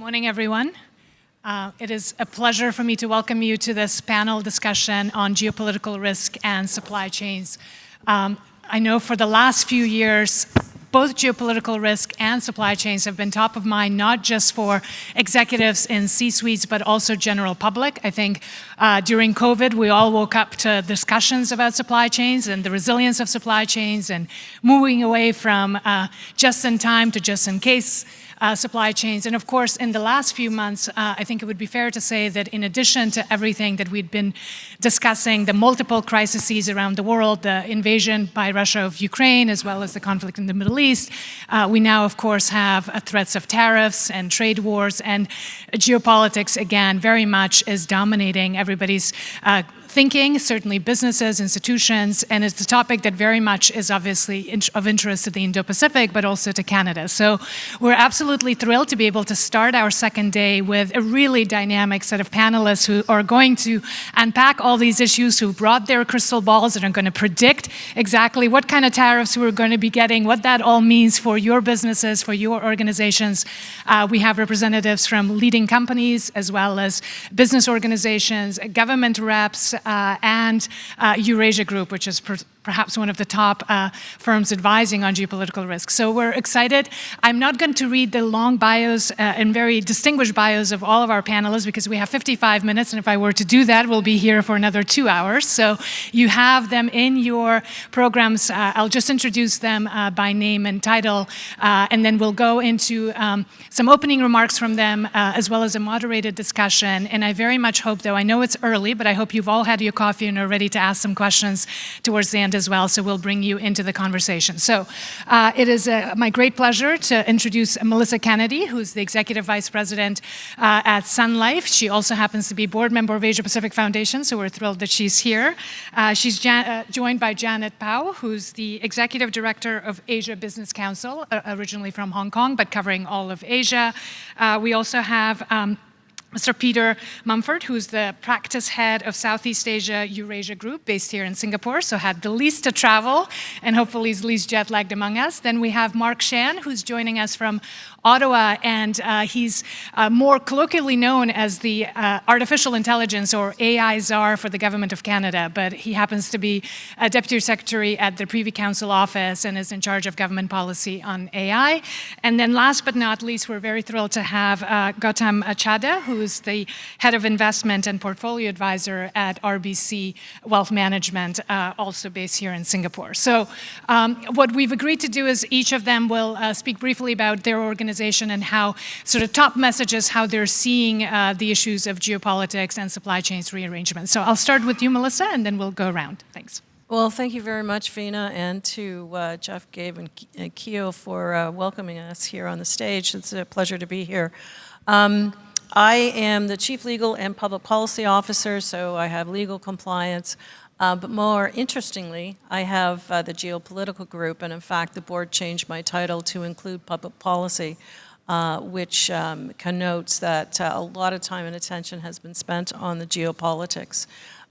morning, everyone. It is a pleasure for me to welcome you to this panel discussion on geopolitical risk and supply chains. I know for the last few years, both geopolitical risk and supply chains have been top of mind, not just for executives in C-suites, but also general public. I think during COVID, we all woke up to discussions about supply chains and the resilience of supply chains and moving away from just-in-time to just-in-case supply chains. And of course, in the last few months, I think it would be fair to say that in addition to everything that we'd been discussing, the multiple crises around the world, the invasion by Russia of Ukraine, as well as the conflict in the Middle East, we now, of course, have threats of tariffs and trade wars, and geopolitics, again, very much is dominating everybody's thinking, certainly businesses, institutions, and it's a topic that very much is obviously of interest to the Indo-Pacific, but also to Canada. So we're absolutely thrilled to be able to start our second day with a really dynamic set of panelists who are going to unpack all these issues, who brought their crystal balls and are going to predict exactly what kind of tariffs we're going to be getting, what that all means for your businesses, for your organizations. We have representatives from leading companies, as well as business organizations, government reps, and Eurasia Group, which is perhaps one of the top firms advising on geopolitical risk. So we're excited. I'm not going to read the long bios and very distinguished bios of all of our panelists because we have 55 minutes, and if I were to do that, we'll be here for another 2 hours. So you have them in your programs. I'll just introduce them by name and title, and then we'll go into some opening remarks from them, as well as a moderated discussion. And I very much hope, though, I know it's early, but I hope you've all had your coffee and are ready to ask some questions towards the end as well, so we'll bring you into the conversation. So it is my great pleasure to introduce Melissa Kennedy, who's the Executive Vice President at Sun Life. She also happens to be board member of Asia Pacific Foundation, so we're thrilled that she's here. She's joined by Janet Pao, who's the Executive Director of Asia Business Council, originally from Hong Kong, but covering all of Asia. We also have Mr. Peter Mumford, who's the practice head of Southeast Asia Eurasia Group, based here in Singapore, so had the least to travel, and hopefully is least jet-lagged among us. Then we have Mark Shan, who's joining us from Ottawa, and he's more colloquially known as the artificial intelligence or AI czar for the government of Canada, but he happens to be a deputy secretary at the Privy Council office and is in charge of government policy on AI. And then last but not least, we're very thrilled to have Gautam Achada, who's the head of investment and portfolio advisor at RBC Wealth Management, also based here in Singapore. So what we've agreed to do is each of them will speak briefly about their organization and how sort of top messages, how they're seeing the issues of geopolitics and supply chains rearrangement. So I'll start with you, Melissa, and then we'll go around. Thanks. Well, thank you very much, Vina, and to Jeff, Gabe, and Keo for welcoming us here on the stage. It's a pleasure to be here. I am the Chief Legal and Public Policy Officer, so I have legal compliance. But more interestingly, I have the geopolitical group, and in fact, the board changed my title to include public policy, which connotes that a lot of time and attention has been spent on the geopolitics,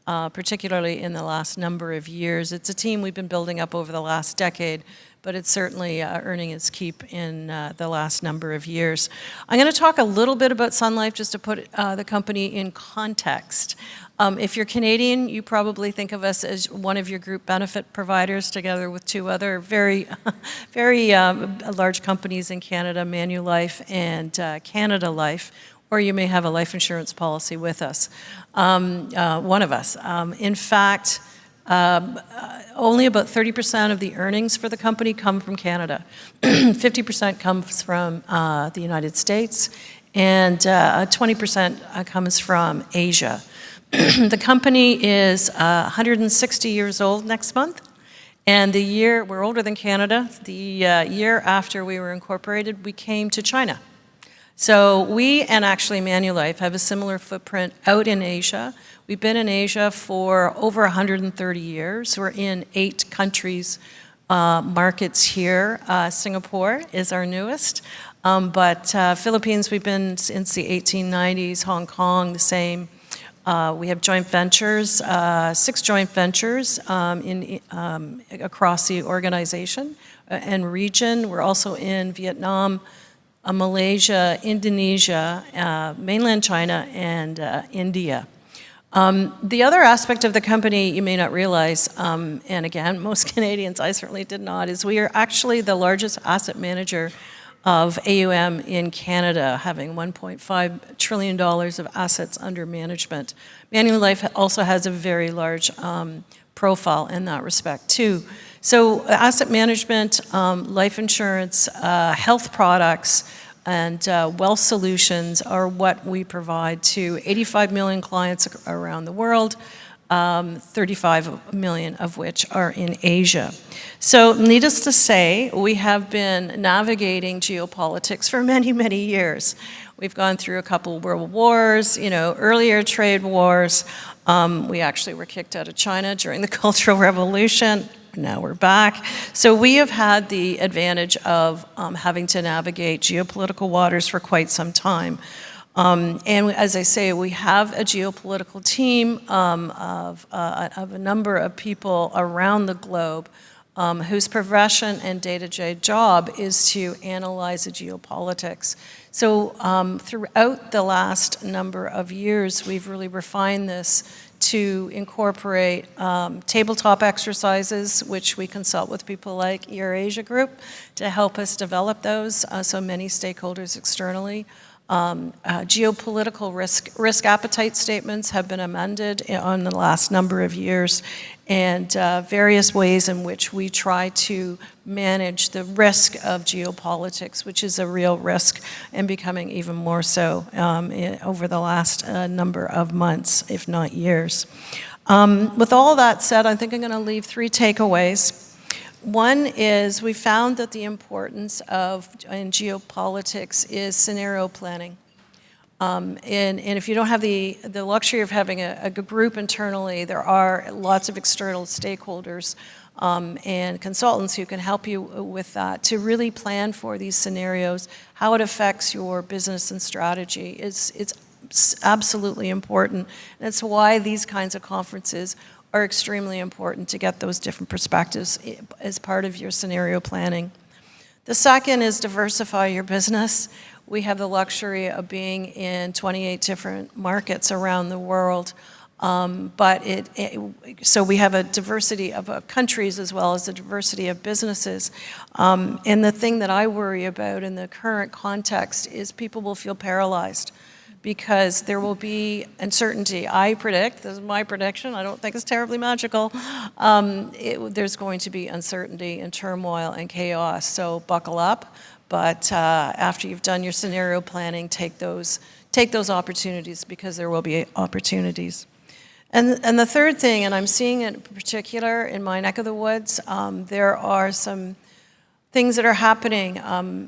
particularly in the last number of years. It's a team we've been building up over the last decade, but it's certainly earning its keep in the last number of years. I'm going to talk a little bit about Sun Life just to put the company in context. If you're Canadian, you probably think of us as one of your group benefit providers together with two other very large companies in Canada, Manulife and Canada Life, or you may have a life insurance policy with us, one of us. In fact, only about 30% of the earnings for the company come from Canada. 50% comes from the United States, and 20% comes from Asia. The company is 160 years old next month, and we're older than Canada. The year after we were incorporated, we came to China. So we, and actually Manulife, have a similar footprint out in Asia. We've been in Asia for over 130 years. We're in 8 countries, markets here. Singapore is our newest, but Philippines, we've been since the 1890s, Hong Kong, the same. We have joint ventures, 6 joint ventures across the organization and region. We're also in Vietnam, Malaysia, Indonesia, mainland China, and India. The other aspect of the company you may not realize, and again, most Canadians, I certainly did not, is we are actually the largest asset manager of AUM in Canada, having $1.5 trillion of assets under management. Manulife also has a very large profile in that respect too. So asset management, life insurance, health products, and wealth solutions are what we provide to 85 million clients around the world, 35 million of which are in Asia. So needless to say, we have been navigating geopolitics for many, many years. We've gone through a couple of world wars, earlier trade wars. We actually were kicked out of China during the Cultural Revolution. Now we're back. So we have had the advantage of having to navigate geopolitical waters for quite some time. And as I say, we have a geopolitical team of a number of people around the globe whose profession and day-to-day job is to analyze the geopolitics. So throughout the last number of years, we've really refined this to incorporate tabletop exercises, which we consult with people like your Asia Group to help us develop those, so many stakeholders externally. Geopolitical risk appetite statements have been amended on the last number of years, and various ways in which we try to manage the risk of geopolitics, which is a real risk and becoming even more so over the last number of months, if not years. With all that said, I think I'm going to leave 3 takeaways. One is we found that the importance in geopolitics is scenario planning. And if you don't have the luxury of having a group internally, there are lots of external stakeholders and consultants who can help you with that to really plan for these scenarios, how it affects your business and strategy. It's absolutely important. And that's why these kinds of conferences are extremely important to get those different perspectives as part of your scenario planning. The second is diversify your business. We have the luxury of being in 28 different markets around the world, so we have a diversity of countries as well as a diversity of businesses. And the thing that I worry about in the current context is people will feel paralyzed, because there will be uncertainty. I predict, this is my prediction, I don't think it's terribly magical, there's going to be uncertainty and turmoil and chaos, so buckle up. But after you've done your scenario planning, take those opportunities, because there will be opportunities. And the third thing, and I'm seeing it in particular in my neck of the woods, there are some things that are happening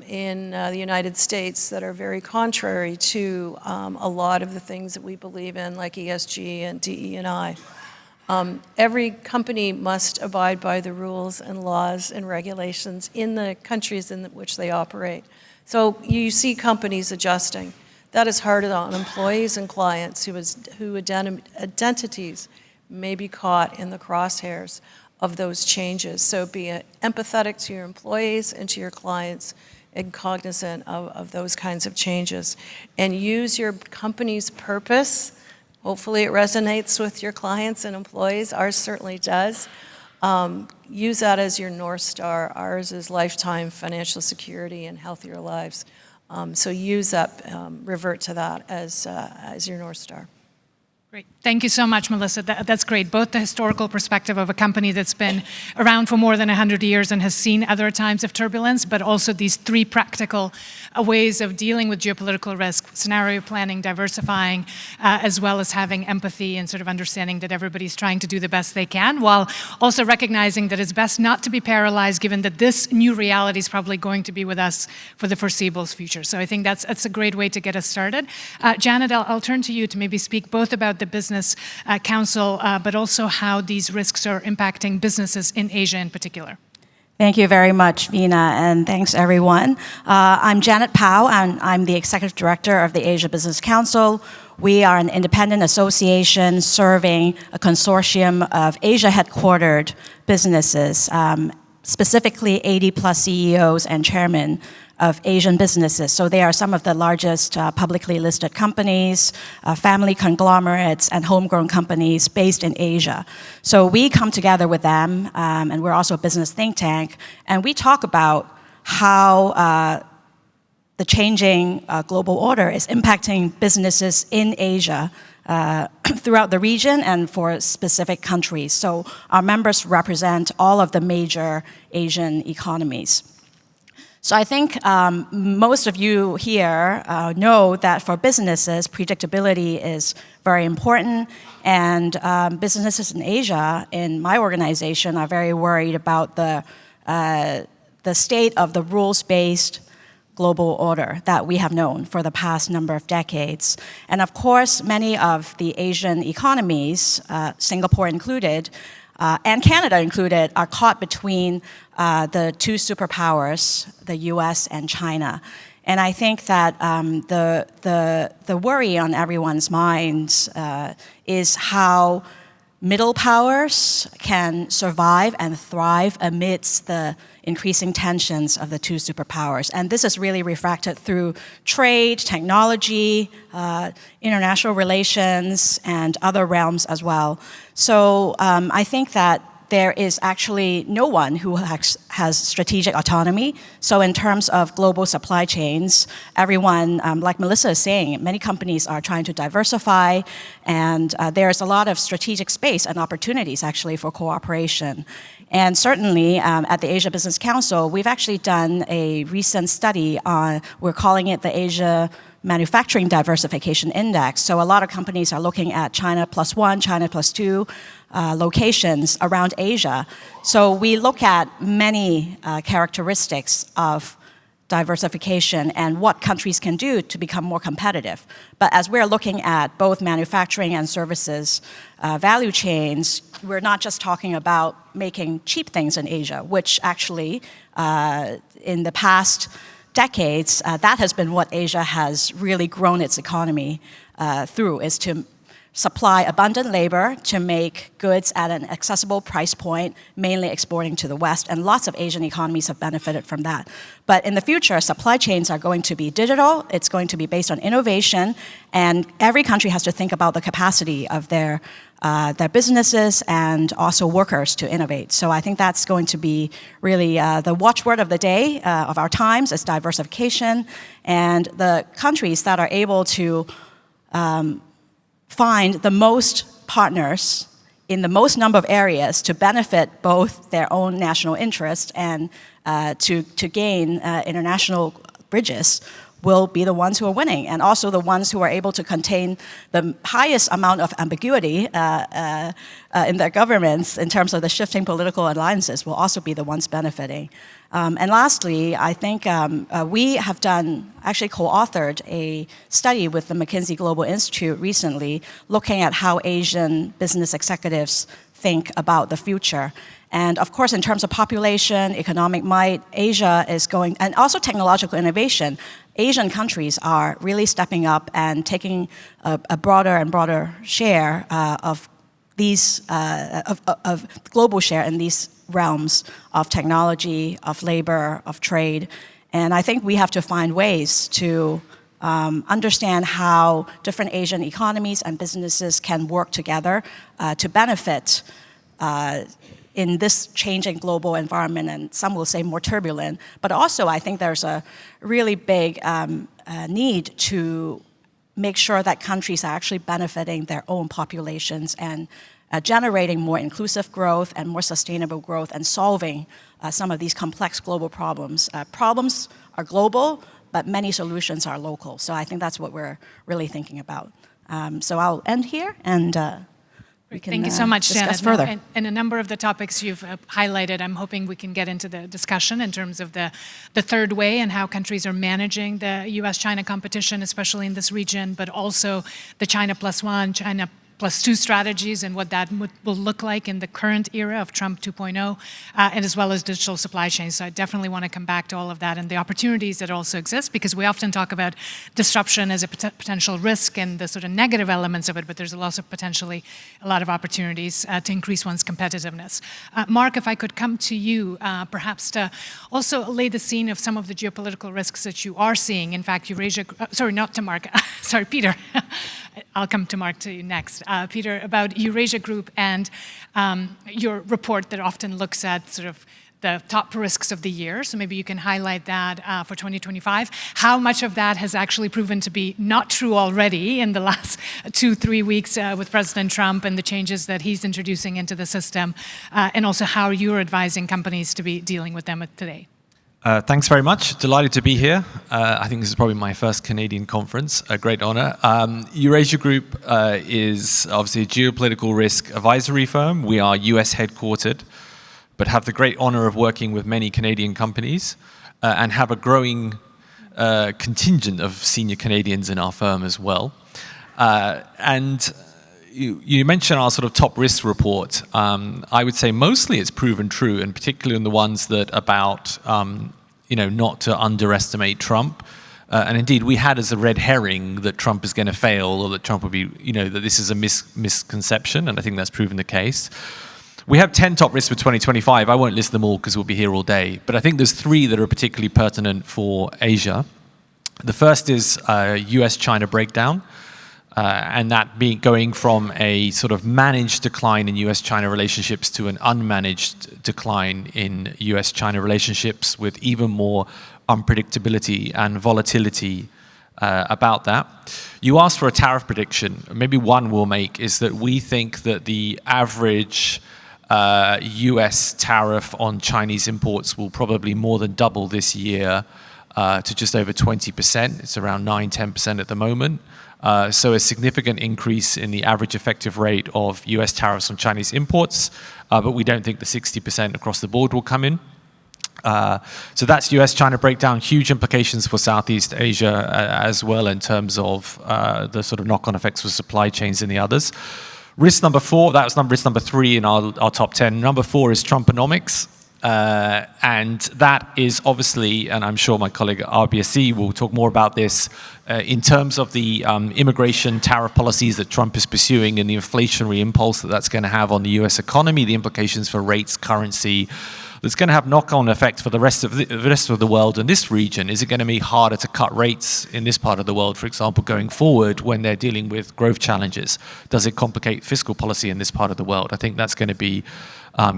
in the United States that are very contrary to a lot of the things that we believe in, like ESG and DE&I. Every company must abide by the rules and laws and regulations in the countries in which they operate. So you see companies adjusting. That is hard on employees and clients whose identities may be caught in the crosshairs of those changes. So be empathetic to your employees and to your clients and cognizant of those kinds of changes. And use your company's purpose. Hopefully it resonates with your clients and employees. Ours certainly does. Use that as your North Star. Ours is lifetime financial security and healthier lives. So use that, revert to that as your North Star. Great. Thank you so much, Melissa. That's great. Both the historical perspective of a company that's been around for more than 100 years and has seen other times of turbulence, but also these 3 practical ways of dealing with geopolitical risk: scenario planning, diversifying, as well as having empathy and sort of understanding that everybody's trying to do the best they can, while also recognizing that it's best not to be paralyzed, given that this new reality is probably going to be with us for the foreseeable future. So I think that's a great way to get us started. Janet, I'll turn to you to maybe speak both about the Business Council, but also how these risks are impacting businesses in Asia in particular. Thank you very much, Vina, and thanks everyone. I'm Janet Pao, and I'm the Executive Director of the Asia Business Council. We are an independent association serving a consortium of Asia-headquartered businesses, specifically 80 plus CEOs and chairmen of Asian businesses. So they are some of the largest publicly listed companies, family conglomerates, and homegrown companies based in Asia. So we come together with them, and we're also a business think tank, and we talk about how the changing global order is impacting businesses in Asia throughout the region and for specific countries. So our members represent all of the major Asian economies. So I think most of you here know that for businesses, predictability is very important, and businesses in Asia, in my organization, are very worried about the state of the rules-based global order that we have known for the past number of decades. And of course, many of the Asian economies, Singapore included, and Canada included, are caught between the two superpowers, the US and China. And I think that the worry on everyone's minds is how middle powers can survive and thrive amidst the increasing tensions of the two superpowers. And this is really refracted through trade, technology, international relations, and other realms as well. So I think that there is actually no one who has strategic autonomy. So in terms of global supply chains, everyone, like Melissa is saying, many companies are trying to diversify, and there's a lot of strategic space and opportunities actually for cooperation. And certainly at the Asia Business Council, we've actually done a recent study on, we're calling it the Asia Manufacturing Diversification Index. So a lot of companies are looking at China plus one, China plus two locations around Asia. So we look at many characteristics of diversification and what countries can do to become more competitive. But as we're looking at both manufacturing and services value chains, we're not just talking about making cheap things in Asia, which actually in the past decades, that has been what Asia has really grown its economy through, is to supply abundant labor to make goods at an accessible price point, mainly exporting to the West, and lots of Asian economies have benefited from that. But in the future, supply chains are going to be digital, it's going to be based on innovation, and every country has to think about the capacity of their businesses and also workers to innovate. So I think that's going to be really the watchword of the day of our times is diversification, and the countries that are able to find the most partners in the most number of areas to benefit both their own national interest and to gain international bridges will be the ones who are winning, and also the ones who are able to contain the highest amount of ambiguity in their governments in terms of the shifting political alliances will also be the ones benefiting. And lastly, I think we have actually co-authored a study with the McKinsey Global Institute recently looking at how Asian business executives think about the future. And of course, in terms of population, economic might, Asia is going, and also technological innovation, Asian countries are really stepping up and taking a broader and broader share of these, of global share in these realms of technology, of labor, of trade. And I think we have to find ways to understand how different Asian economies and businesses can work together to benefit in this changing global environment, and some will say more turbulent. But also, I think there's a really big need to make sure that countries are actually benefiting their own populations and generating more inclusive growth and more sustainable growth and solving some of these complex global problems. Problems are global, but many solutions are local. So I think that's what we're really thinking about. So I'll end here, and we can Thank you so much, discuss Janet. further. And a number of the topics you've highlighted, I'm hoping we can get into the discussion in terms of the third way and how countries are managing the US-China competition, especially in this region, but also the China plus one, China plus 2 strategies and what that will look like in the current era of Trump 2.0, and as well as digital supply chains. So I definitely want to come back to all of that and the opportunities that also exist, because we often talk about disruption as a potential risk and the sort of negative elements of it, but there's also potentially a lot of opportunities to increase one's competitiveness. Mark, if I could come to you, perhaps to also lay the scene of some of the geopolitical risks that you are seeing. In fact, Eurasia, sorry, not to Mark, sorry, Peter. I'll come to Mark to you next. Peter, about Eurasia Group and your report that often looks at sort of the top risks of the year. So maybe you can highlight that for 2025. How much of that has actually proven to be not true already in the last 2-3 weeks with President Trump and the changes that he's introducing into the system, and also how you're advising companies to be dealing with them today? Thanks very much. Delighted to be here. I think this is probably my first Canadian conference. A great honor. Eurasia Group is obviously a geopolitical risk advisory firm. We are US headquartered, but have the great honor of working with many Canadian companies and have a growing contingent of senior Canadians in our firm as well. You mentioned our sort of top risk report. I would say mostly it's proven true, and particularly in the ones that about not to underestimate Trump. And indeed, we had as a red herring that Trump is going to fail, or that Trump would be, that this is a misconception, and I think that's proven the case. We have 10 top risks for 2025. I won't list them all because we'll be here all day, but I think there's 3 that are particularly pertinent for Asia. The first is US-China breakdown. And that going from a sort of managed decline in US-China relationships to an unmanaged decline in US-China relationships, with even more unpredictability and volatility about that. You asked for a tariff prediction. Maybe one we'll make is that we think that the average US tariff on Chinese imports will probably more than double this year to just over 20%. It's around 9-10% at the moment. So a significant increase in the average effective rate of US tariffs on Chinese imports, but we don't think the 60% across the board will come in. So that's US-China breakdown, huge implications for Southeast Asia as well in terms of the sort of knock-on effects for supply chains and the others. Risk number 4, that was risk number 3 in our top 10. Number 4 is Trumponomics. And that is obviously, and I'm sure my colleague at RBSC will talk more about this, in terms of the immigration tariff policies that Trump is pursuing and the inflationary impulse that that's going to have on the US economy, the implications for rates, currency, that's going to have knock-on effect for the rest of the world and this region. Is it going to be harder to cut rates in this part of the world, for example, going forward when they're dealing with growth challenges? Does it complicate fiscal policy in this part of the world? I think that's going to be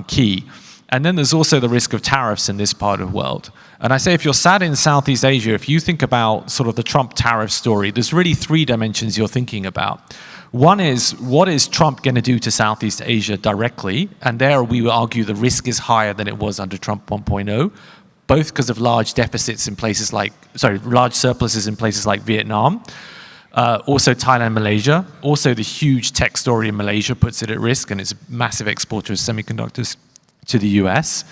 key. And then there's also the risk of tariffs in this part of the world. And I say if you're sat in Southeast Asia, if you think about sort of the Trump tariff story, there's really 3 dimensions you're thinking about. One is, what is Trump going to do to Southeast Asia directly? And there we would argue the risk is higher than it was under Trump 1.0, both because of large deficits in places like, large surpluses in places like Vietnam, also Thailand, Malaysia. Also the huge tech story in Malaysia puts it at risk, and it's a massive exporter of semiconductors to the US.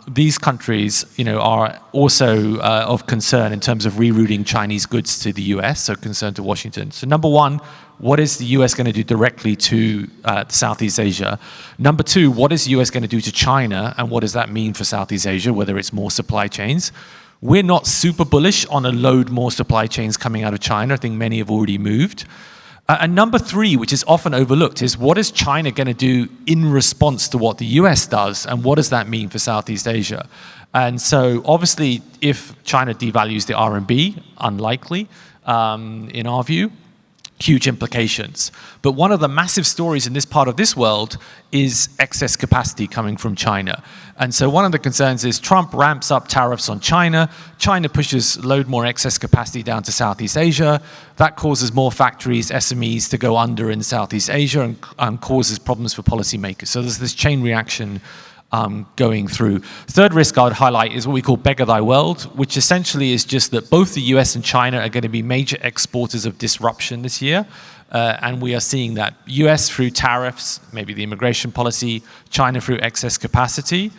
These countries, are also of concern in terms of rerouting Chinese goods to the US, so concern to Washington. So number 1, what is the US going to do directly to Southeast Asia? Number 2, what is the US going to do to China, and what does that mean for Southeast Asia, whether it's more supply chains? We're not super bullish on a load more supply chains coming out of China. I think many have already moved. And number 3, which is often overlooked, is what is China going to do in response to what the US does, and what does that mean for Southeast Asia? And so obviously, if China devalues the RMB, unlikely in our view, huge implications. But one of the massive stories in this part of this world is excess capacity coming from China. And so one of the concerns is Trump ramps up tariffs on China. China pushes load more excess capacity down to Southeast Asia. That causes more factories, SMEs to go under in Southeast Asia and causes problems for policymakers. So there's this chain reaction going through. Third risk I would highlight is what we call beggar thy world, which essentially is just that both the US and China are going to be major exporters of disruption this year. And we are seeing that US through tariffs, maybe the immigration policy, China through excess capacity.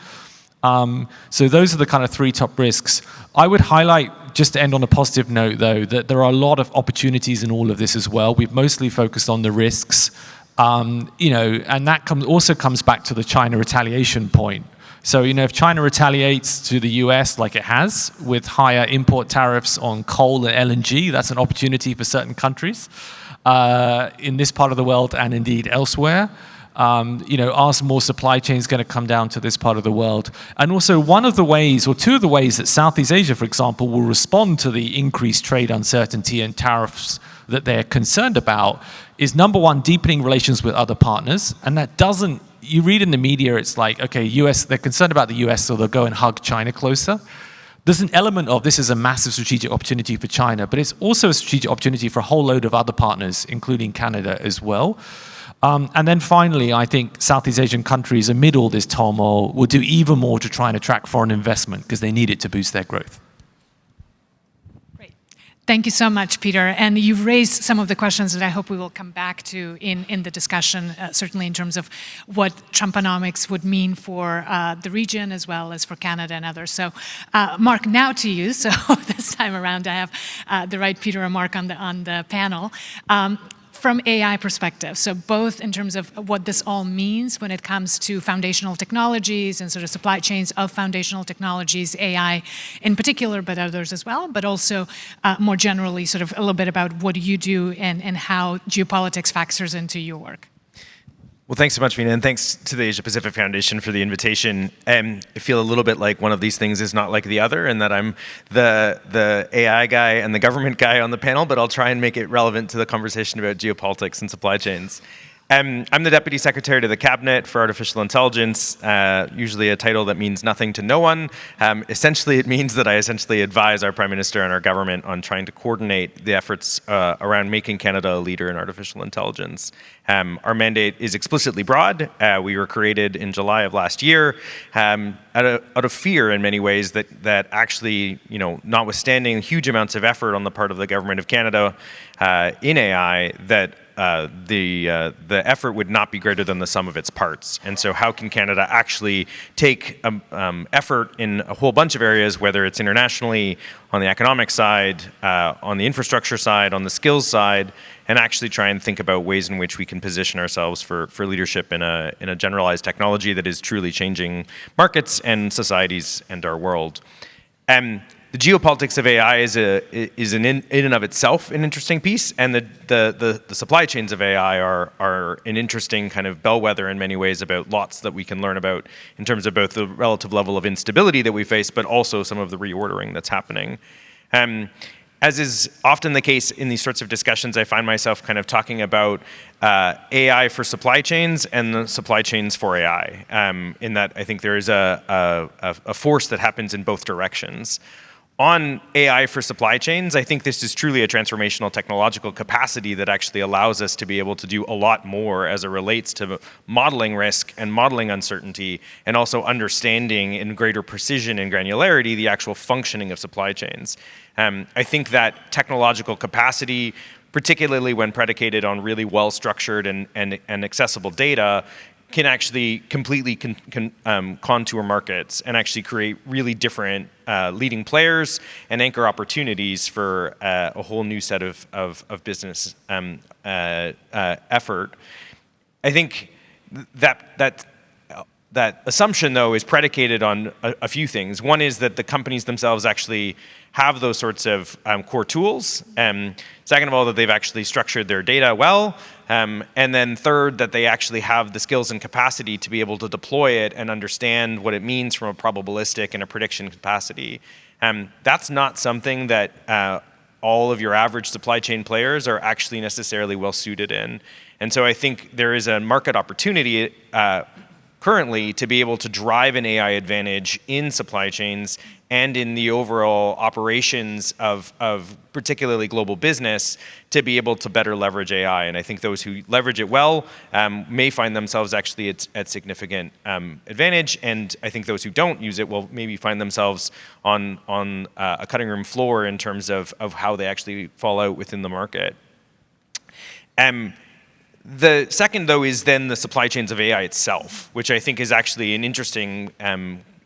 So those are the kind of three top risks. I would highlight, just to end on a positive note though, that there are a lot of opportunities in all of this as well. We've mostly focused on the risks, and that also comes back to the China retaliation point. So, if China retaliates to the US like it has with higher import tariffs on coal and LNG, that's an opportunity for certain countries in this part of the world and indeed elsewhere. Are some more supply chains going to come down to this part of the world? And also one of the ways, or two of the ways that Southeast Asia, for example, will respond to the increased trade uncertainty and tariffs that they're concerned about is, number one, deepening relations with other partners. And that doesn't, you read in the media, it's like, okay, they're concerned about the US, so they'll go and hug China closer. There's an element of this is a massive strategic opportunity for China, but it's also a strategic opportunity for a whole load of other partners, including Canada as well. And then finally, I think Southeast Asian countries, amid all this turmoil, will do even more to try and attract foreign investment because they need it to boost their growth. Great. Thank you so much, Peter. And you've raised some of the questions that I hope we will come back to in the discussion, certainly in terms of what Trumponomics would mean for the region as well as for Canada and others. So, Mark, now to you. So this time around, I have the right Peter and Mark on the panel. From AI perspective, so both in terms of what this all means when it comes to foundational technologies and sort of supply chains of foundational technologies, AI in particular, but others as well, but also more generally sort of a little bit about what you do and how geopolitics factors into your work. Well, thanks so much, Vina, and thanks to the Asia Pacific Foundation for the invitation. I feel a little bit like one of these things is not like the other, and that I'm the AI guy and the government guy on the panel, but I'll try and make it relevant to the conversation about geopolitics and supply chains. I'm the Deputy Secretary to the Cabinet for Artificial Intelligence, usually a title that means nothing to no one. Essentially, it means that I essentially advise our Prime Minister and our government on trying to coordinate the efforts around making Canada a leader in artificial intelligence. Our mandate is explicitly broad. We were created in July of last year out of fear in many ways that actually, notwithstanding huge amounts of effort on the part of the Government of Canada in AI, that the effort would not be greater than the sum of its parts. And so how can Canada actually take effort in a whole bunch of areas, whether it's internationally, on the economic side, on the infrastructure side, on the skills side, and actually try and think about ways in which we can position ourselves for leadership in a generalized technology that is truly changing markets and societies and our world. The geopolitics of AI is in and of itself an interesting piece, and the supply chains of AI are an interesting kind of bellwether in many ways about lots that we can learn about in terms of both the relative level of instability that we face, but also some of the reordering that's happening. As is often the case in these sorts of discussions, I find myself kind of talking about AI for supply chains and the supply chains for AI, in that I think there is a force that happens in both directions. On AI for supply chains, I think this is truly a transformational technological capacity that actually allows us to be able to do a lot more as it relates to modeling risk and modeling uncertainty, and also understanding in greater precision and granularity the actual functioning of supply chains. I think that technological capacity, particularly when predicated on really well-structured and accessible data, can actually completely contour markets and actually create really different leading players and anchor opportunities for a whole new set of business effort. I think that assumption, though, is predicated on a few things. One is that the companies themselves actually have those sorts of core tools. Second of all, that they've actually structured their data well. And then third, that they actually have the skills and capacity to be able to deploy it and understand what it means from a probabilistic and a prediction capacity. That's not something that all of your average supply chain players are actually necessarily well suited in. And so I think there is a market opportunity currently to be able to drive an AI advantage in supply chains and in the overall operations of particularly global business to be able to better leverage AI. And I think those who leverage it well may find themselves actually at significant advantage. And I think those who don't use it will maybe find themselves on a cutting room floor in terms of how they actually fall out within the market. The second, though, is then the supply chains of AI itself, which I think is actually an interesting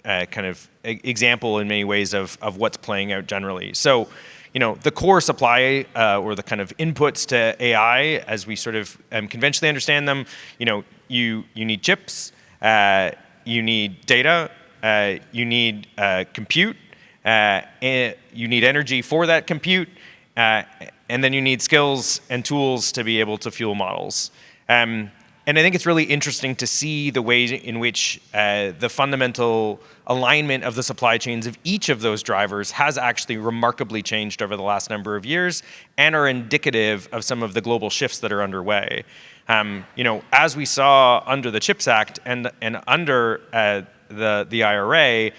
kind of example in many ways of what's playing out generally. So, the core supply or the kind of inputs to AI, as we sort of conventionally understand them, you need chips, you need data, you need compute, you need energy for that compute, and then you need skills and tools to be able to fuel models. And I think it's really interesting to see the ways in which the fundamental alignment of the supply chains of each of those drivers has actually remarkably changed over the last number of years and are indicative of some of the global shifts that are underway. As we saw under the CHIPS Act and under the IRA,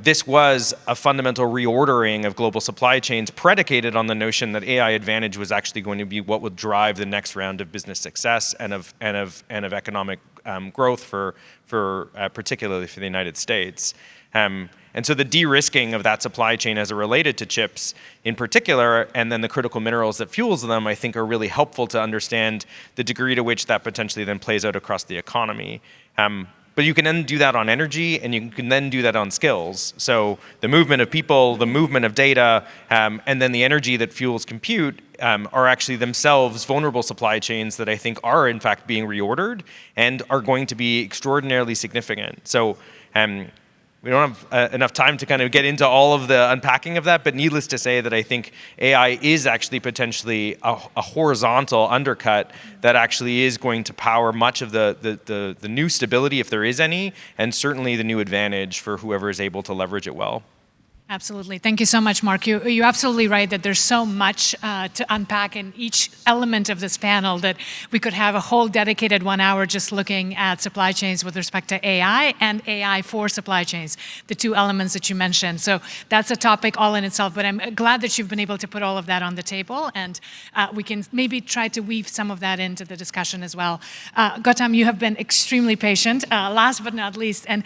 this was a fundamental reordering of global supply chains predicated on the notion that AI advantage was actually going to be what would drive the next round of business success and of economic growth for particularly for the United States. And so the de-risking of that supply chain as it related to chips in particular, and then the critical minerals that fuels them, I think are really helpful to understand the degree to which that potentially then plays out across the economy. But you can then do that on energy, and you can then do that on skills. So the movement of people, the movement of data, and then the energy that fuels compute are actually themselves vulnerable supply chains that I think are in fact being reordered and are going to be extraordinarily significant. So we don't have enough time to kind of get into all of the unpacking of that, but needless to say that I think AI is actually potentially a horizontal undercut that actually is going to power much of the new stability, if there is any, and certainly the new advantage for whoever is able to leverage it well. Absolutely. Thank you so much, Mark. You're absolutely right that there's so much to unpack in each element of this panel that we could have a whole dedicated 1 hour just looking at supply chains with respect to AI and AI for supply chains, the two elements that you mentioned. So that's a topic all in itself, but I'm glad that you've been able to put all of that on the table, and we can maybe try to weave some of that into the discussion as well. Gautam, you have been extremely patient, last but not least, and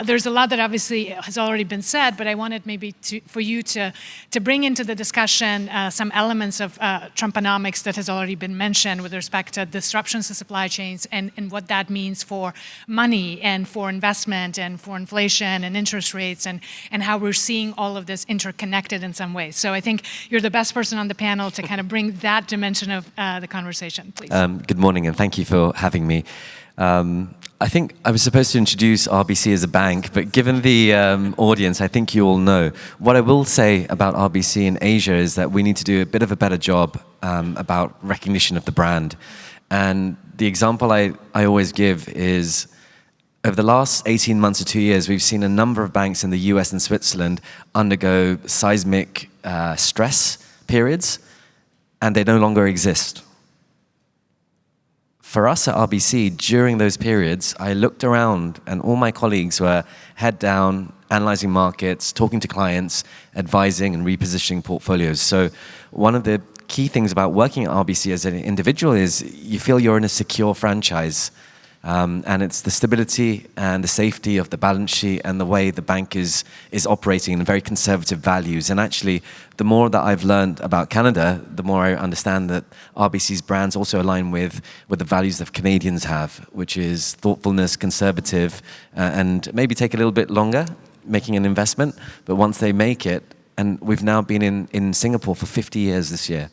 there's a lot that obviously has already been said, but I wanted maybe for you to bring into the discussion some elements of Trumponomics that has already been mentioned with respect to disruptions to supply chains and what that means for money and for investment and for inflation and interest rates and how we're seeing all of this interconnected in some ways. So I think you're the best person on the panel to kind of bring that dimension of the conversation, please. Good morning, and thank you for having me. I think I was supposed to introduce RBC as a bank, but given the audience, I think you all know. What I will say about RBC in Asia is that we need to do a bit of a better job about recognition of the brand. And the example I always give is, over the last 18 months or 2 years, we've seen a number of banks in the US and Switzerland undergo seismic stress periods, and they no longer exist. For us at RBC, during those periods, I looked around and all my colleagues were head down, analyzing markets, talking to clients, advising and repositioning portfolios. So one of the key things about working at RBC as an individual is you feel you're in a secure franchise. And it's the stability and the safety of the balance sheet and the way the bank is operating in very conservative values. And actually, the more that I've learned about Canada, the more I understand that RBC's brands also align with the values that Canadians have, which is thoughtfulness, conservative, and maybe take a little bit longer making an investment. But once they make it, and we've now been in Singapore for 50 years this year.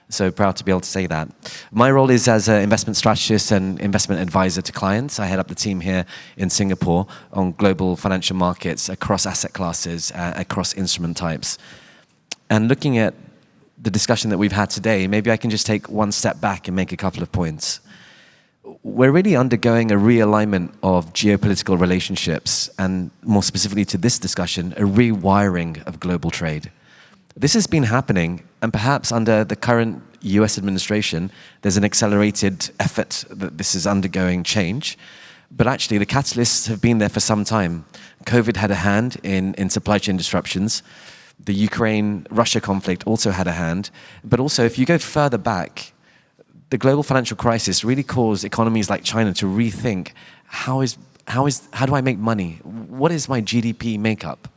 So proud to be able to say that. My role is as an investment strategist and investment advisor to clients. I head up the team here in Singapore on global financial markets across asset classes, across instrument types. And looking at the discussion that we've had today, maybe I can just take one step back and make a couple of points. We're really undergoing a realignment of geopolitical relationships, and more specifically to this discussion, a rewiring of global trade. This has been happening, and perhaps under the current US administration, there's an accelerated effort that this is undergoing change. But actually, the catalysts have been there for some time. COVID had a hand in supply chain disruptions. The Ukraine-Russia conflict also had a hand. But also, if you go further back, the global financial crisis really caused economies like China to rethink, how do I make money? What is my GDP makeup?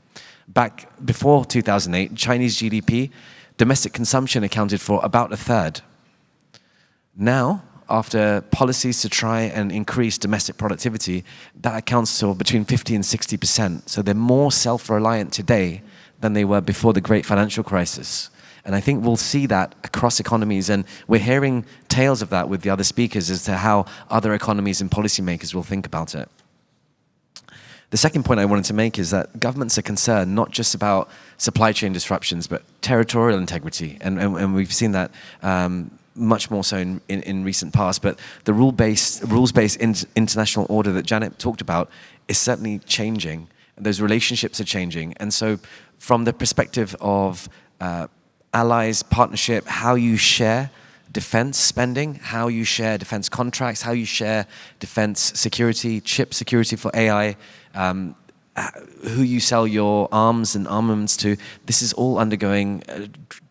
Back before 2008, Chinese GDP, domestic consumption accounted for about a third. Now, after policies to try and increase domestic productivity, that accounts for between 50 and 60%. So they're more self-reliant today than they were before the great financial crisis. And I think we'll see that across economies, and we're hearing tales of that with the other speakers as to how other economies and policymakers will think about it. The second point I wanted to make is that governments are concerned not just about supply chain disruptions, but territorial integrity. And we've seen that much more so in recent past. But the rules-based international order that Janet talked about is certainly changing. Those relationships are changing. And so from the perspective of allies, partnership, how you share defense spending, how you share defense contracts, how you share defense security, chip security for AI, who you sell your arms and armaments to, this is all undergoing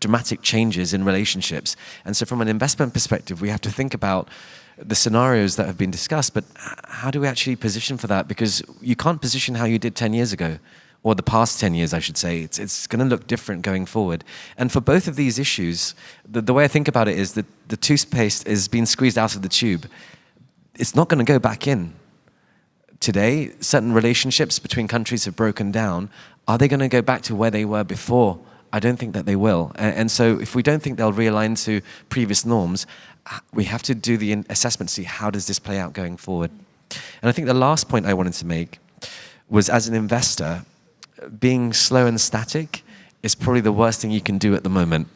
dramatic changes in relationships. And so from an investment perspective, we have to think about the scenarios that have been discussed, but how do we actually position for that? Because you can't position how you did 10 years ago, or the past 10 years, I should say. It's going to look different going forward. And for both of these issues, the way I think about it is that the toothpaste is being squeezed out of the tube. It's not going to go back in. Today, certain relationships between countries have broken down. Are they going to go back to where they were before? I don't think that they will. And so if we don't think they'll realign to previous norms, we have to do the assessment to see how does this play out going forward. And I think the last point I wanted to make was, as an investor, being slow and static is probably the worst thing you can do at the moment.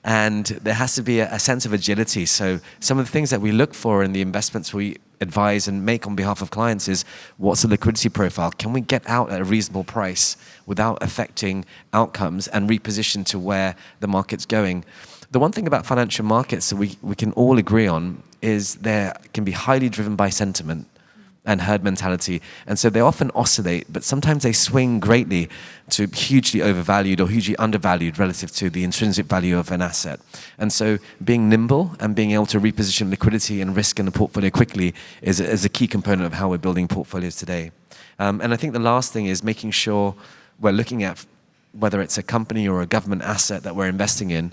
And there has to be a sense of agility. So some of the things that we look for in the investments we advise and make on behalf of clients is, what's the liquidity profile? Can we get out at a reasonable price without affecting outcomes and reposition to where the market's going? The one thing about financial markets that we can all agree on is they can be highly driven by sentiment and herd mentality. And so they often oscillate, but sometimes they swing greatly to hugely overvalued or hugely undervalued relative to the intrinsic value of an asset. And so being nimble and being able to reposition liquidity and risk in the portfolio quickly is a key component of how we're building portfolios today. And I think the last thing is making sure we're looking at whether it's a company or a government asset that we're investing in,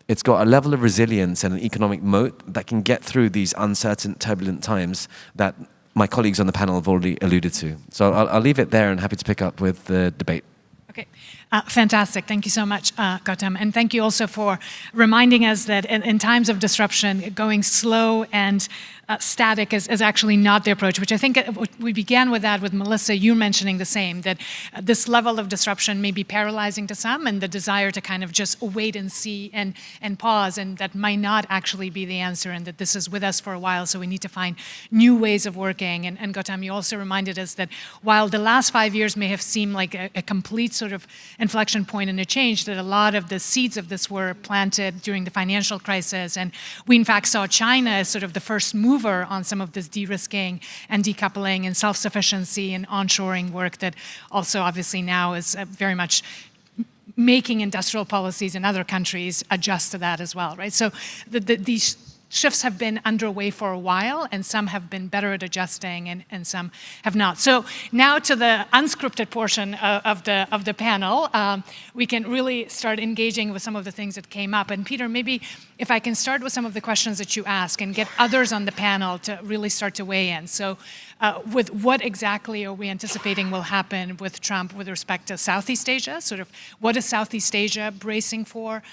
it's got a level of resilience and an economic moat that can get through these uncertain, turbulent times that my colleagues on the panel have already alluded to. So I'll leave it there and happy to pick up with the debate. Okay, fantastic. Thank you so much, Gautam. And thank you also for reminding us that in times of disruption, going slow and static is actually not the approach, which I think we began with that with Melissa, you mentioning the same, that this level of disruption may be paralyzing to some, and the desire to kind of just wait and see and pause, and that might not actually be the answer, and that this is with us for a while, so we need to find new ways of working. And Gautam, you also reminded us that while the last 5 years may have seemed like a complete sort of inflection point and a change, that a lot of the seeds of this were planted during the financial crisis, and we in fact saw China as sort of the first mover on some of this de-risking and decoupling and self-sufficiency and onshoring work that also obviously now is very much making industrial policies in other countries adjust to that as well, right? So these shifts have been underway for a while, and some have been better at adjusting and some have not. So now to the unscripted portion of the panel, we can really start engaging with some of the things that came up. And Peter, maybe if I can start with some of the questions that you ask and get others on the panel to really start to weigh in. So with what exactly are we anticipating will happen with Trump with respect to Southeast Asia? Sort of what is Southeast Asia bracing for?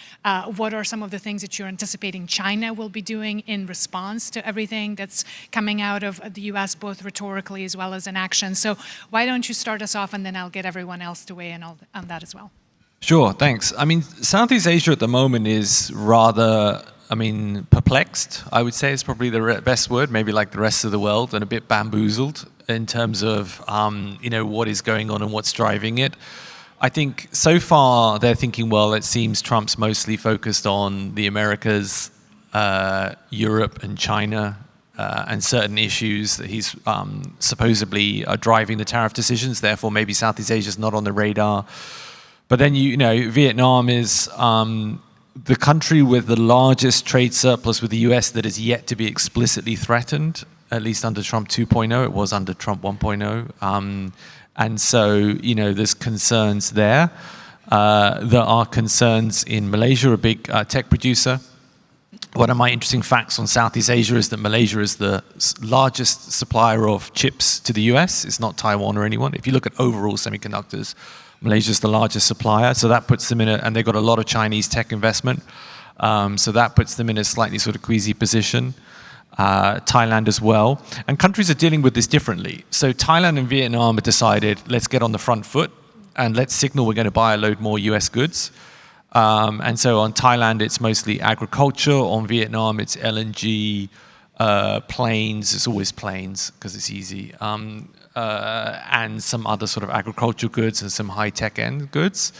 What are some of the things that you're anticipating China will be doing in response to everything that's coming out of the US, both rhetorically as well as in action? So why don't you start us off, and then I'll get everyone else to weigh in on that as well. Sure, thanks. I mean, Southeast Asia at the moment is rather, perplexed, I would say is probably the best word, maybe like the rest of the world, and a bit bamboozled in terms of, what is going on and what's driving it. I think so far they're thinking, well, it seems Trump's mostly focused on the Americas, Europe and China, and certain issues that he's supposedly are driving the tariff decisions. Therefore, maybe Southeast Asia is not on the radar. But then, Vietnam is the country with the largest trade surplus with the US that is yet to be explicitly threatened, at least under Trump 2.0. It was under Trump 1.0. And so, there's concerns there. There are concerns in Malaysia, a big tech producer, one of my interesting facts on Southeast Asia is that Malaysia is the largest supplier of chips to the US. It's not Taiwan or anyone. If you look at overall semiconductors, Malaysia is the largest supplier. So that puts them in and they've got a lot of Chinese tech investment. So that puts them in a slightly sort of queasy position. Thailand as well. And countries are dealing with this differently. So Thailand and Vietnam have decided, let's get on the front foot and let's signal we're going to buy a load more US goods. And so on Thailand, it's mostly agriculture. On Vietnam, it's LNG, planes. It's always planes because it's easy. And some other sort of agricultural goods and some high-tech end goods.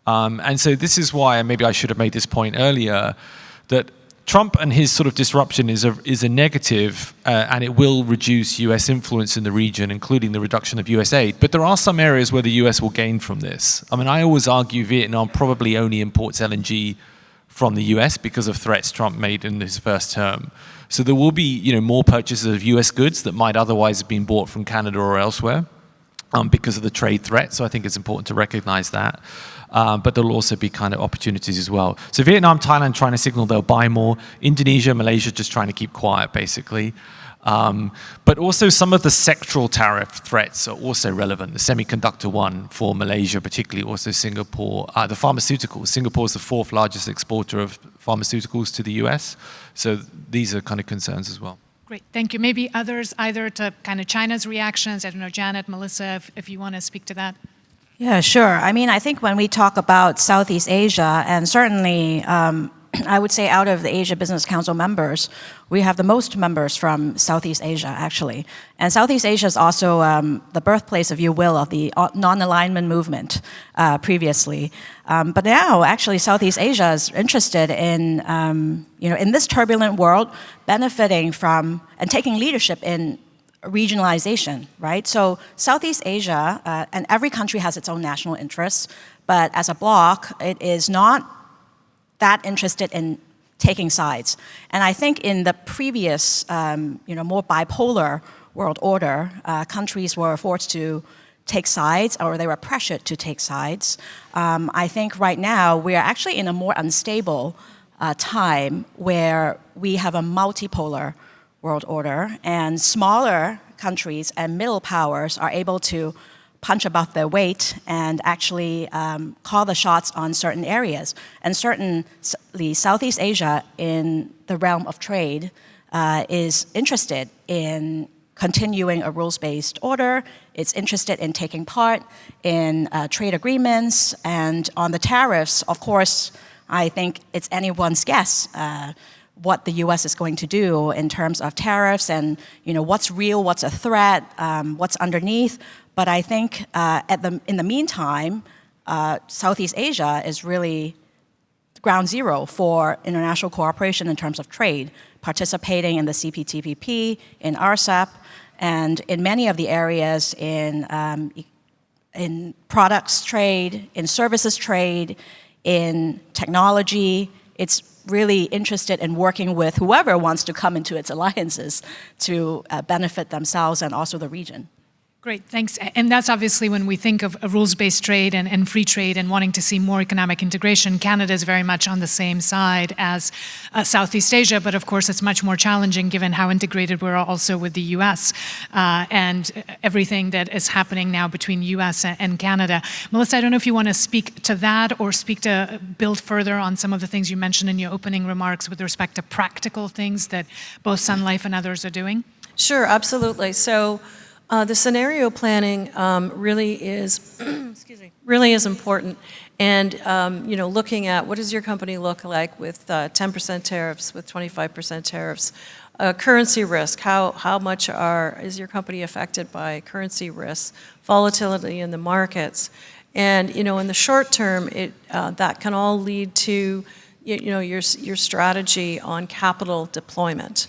And so this is why, and maybe I should have made this point earlier, that Trump and his sort of disruption is a negative, and it will reduce US influence in the region, including the reduction of US aid. But there are some areas where the US will gain from this. I mean, I always argue Vietnam probably only imports LNG from the US because of threats Trump made in his first term. So there will be, more purchases of US goods that might otherwise have been bought from Canada or elsewhere because of the trade threat. So I think it's important to recognize that. But there'll also be kind of opportunities as well. So Vietnam, Thailand trying to signal they'll buy more. Indonesia, Malaysia just trying to keep quiet, basically. But also some of the sectoral tariff threats are also relevant. The semiconductor one for Malaysia, particularly also Singapore. The pharmaceuticals. Singapore is the 4th largest exporter of pharmaceuticals to the US. So these are kind of concerns as well. Great, thank you. Maybe others, either to kind of China's reactions, I don't know, Janet, Melissa, if you want to speak to that. Yeah, sure. I mean, I think when we talk about Southeast Asia, and certainly I would say out of the Asia Business Council members, we have the most members from Southeast Asia, actually. And Southeast Asia is also the birthplace, if you will, of the non-alignment movement previously. But now, actually, Southeast Asia is interested in, in this turbulent world, benefiting from and taking leadership in regionalization, right? So Southeast Asia, and every country has its own national interests, but as a bloc, it is not that interested in taking sides. And I think in the previous, more bipolar world order, countries were forced to take sides, or they were pressured to take sides. I think right now we are actually in a more unstable time where we have a multipolar world order, and smaller countries and middle powers are able to punch above their weight and actually call the shots on certain areas. And certainly Southeast Asia in the realm of trade is interested in continuing a rules-based order. It's interested in taking part in trade agreements. And on the tariffs, of course, I think it's anyone's guess what the U.S. is going to do in terms of tariffs and what's real, what's a threat, what's underneath. But I think in the meantime, Southeast Asia is really ground zero for international cooperation in terms of trade, participating in the CPTPP, in RCEP, and in many of the areas in products trade, in services trade, in technology. It's really interested in working with whoever wants to come into its alliances to benefit themselves and also the region. Great, thanks. And that's obviously when we think of a rules-based trade and free trade and wanting to see more economic integration, Canada is very much on the same side as Southeast Asia, but of course it's much more challenging given how integrated we're also with the US and everything that is happening now between US and Canada. Melissa, I don't know if you want to speak to that or build further on some of the things you mentioned in your opening remarks with respect to practical things that both Sun Life and others are doing. Sure, absolutely. So the scenario planning really is, really is important. And, looking at what does your company look like with 10% tariffs, with 25% tariffs, currency risk, how much is your company affected by currency risks, volatility in the markets. And, in the short term, that can all lead to, your strategy on capital deployment,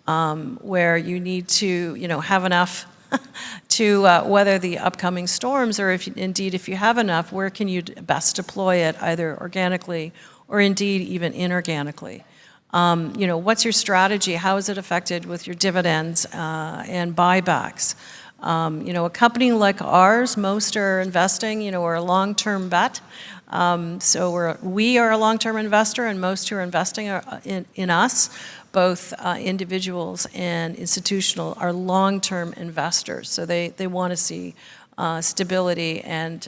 where you need to, have enough to weather the upcoming storms, or if you have enough, where can you best deploy it, either organically or indeed even inorganically? What's your strategy? How is it affected with your dividends and buybacks? A company like ours, most are investing, or a long-term bet. So we are a long-term investor, and most who are investing are in us, both individuals and institutional, are long-term investors. So they want to see stability and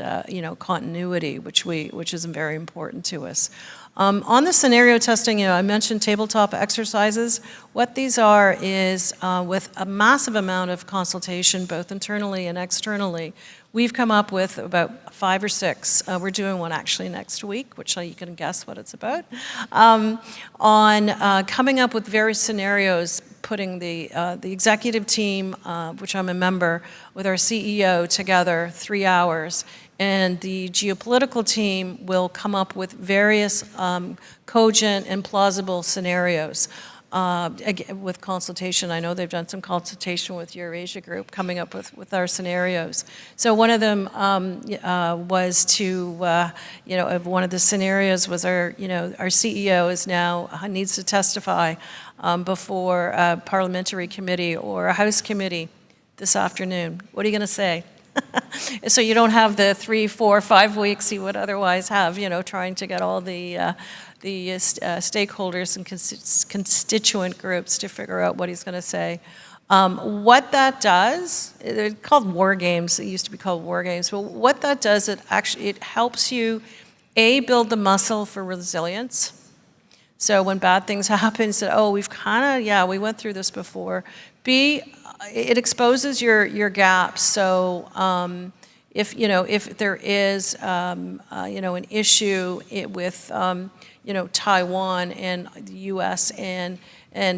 continuity, which is very important to us. On the scenario testing, I mentioned tabletop exercises. What these are is with a massive amount of consultation, both internally and externally, we've come up with about 5 or 6. We're doing one actually next week, which you can guess what it's about, on coming up with various scenarios, putting the executive team, which I'm a member, with our CEO together 3 hours. And the geopolitical team will come up with various cogent and plausible scenarios. Again, with consultation, I know they've done some consultation with your Asia group, coming up with our scenarios. So one of them was to, one of the scenarios was our CEO needs to testify before a parliamentary committee or a House committee this afternoon. What are you going to say? So you don't have the 3, 4, 5 weeks you would otherwise have, trying to get all the stakeholders and constituent groups to figure out what he's going to say. What that does, they're called war games. It used to be called war games. But what that does, it helps you, A, build the muscle for resilience. So when bad things happen, you say, we went through this before. B, it exposes your gaps. So if there is an issue with Taiwan, and the U.S. and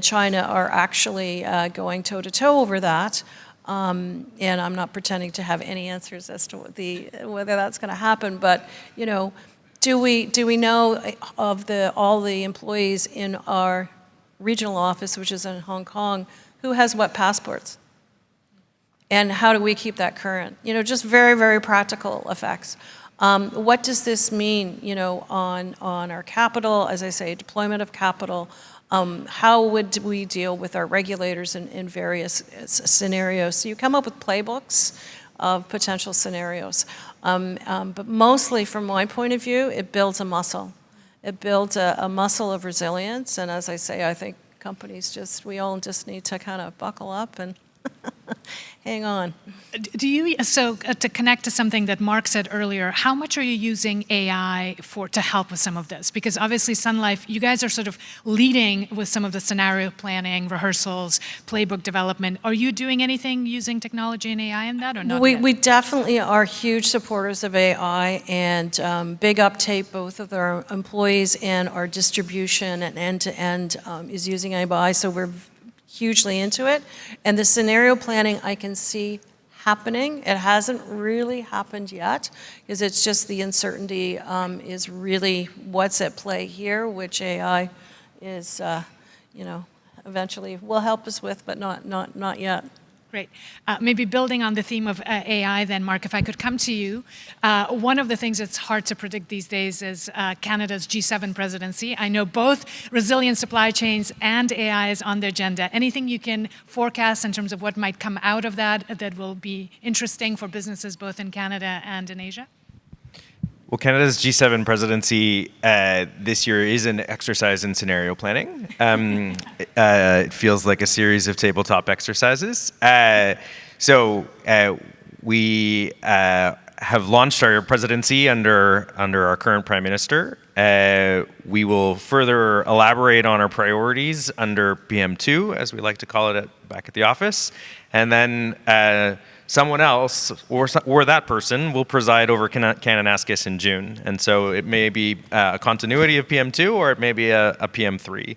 China are actually going toe-to-toe over that, and I'm not pretending to have any answers as to whether that's going to happen, but do we know of all the employees in our regional office, which is in Hong Kong, who has what passports? And how do we keep that current? Just very, very practical effects. What does this mean, on our capital, as I say, deployment of capital? How would we deal with our regulators in various scenarios? So you come up with playbooks of potential scenarios. But mostly, from my point of view, it builds a muscle. It builds a muscle of resilience. And as I say, I think companies we all just need to kind of buckle up and hang on. To connect to something that Mark said earlier, how much are you using AI to help with some of this? Because obviously Sun Life, you guys are sort of leading with some of the scenario planning, rehearsals, playbook development. Are you doing anything using technology and AI in that or not? We definitely are huge supporters of AI, and big uptake both of our employees and our distribution and end-to-end is using AI, so we're hugely into it. And the scenario planning I can see happening. It hasn't really happened yet, because it's just the uncertainty is really what's at play here, which AI is, eventually will help us with, but not yet. Great. Maybe building on the theme of AI then, Mark, if I could come to you. One of the things that's hard to predict these days is Canada's G7 presidency. I know both resilient supply chains and AI is on the agenda. Anything you can forecast in terms of what might come out of that will be interesting for businesses both in Canada and in Asia? Well, Canada's G7 presidency this year is an exercise in scenario planning. It feels like a series of tabletop exercises. We have launched our presidency under our current Prime Minister. We will further elaborate on our priorities under PM2, as we like to call it back at the office. And then someone else, or that person, will preside over Kananaskis in June. And so it may be a continuity of PM2, or it may be a PM3.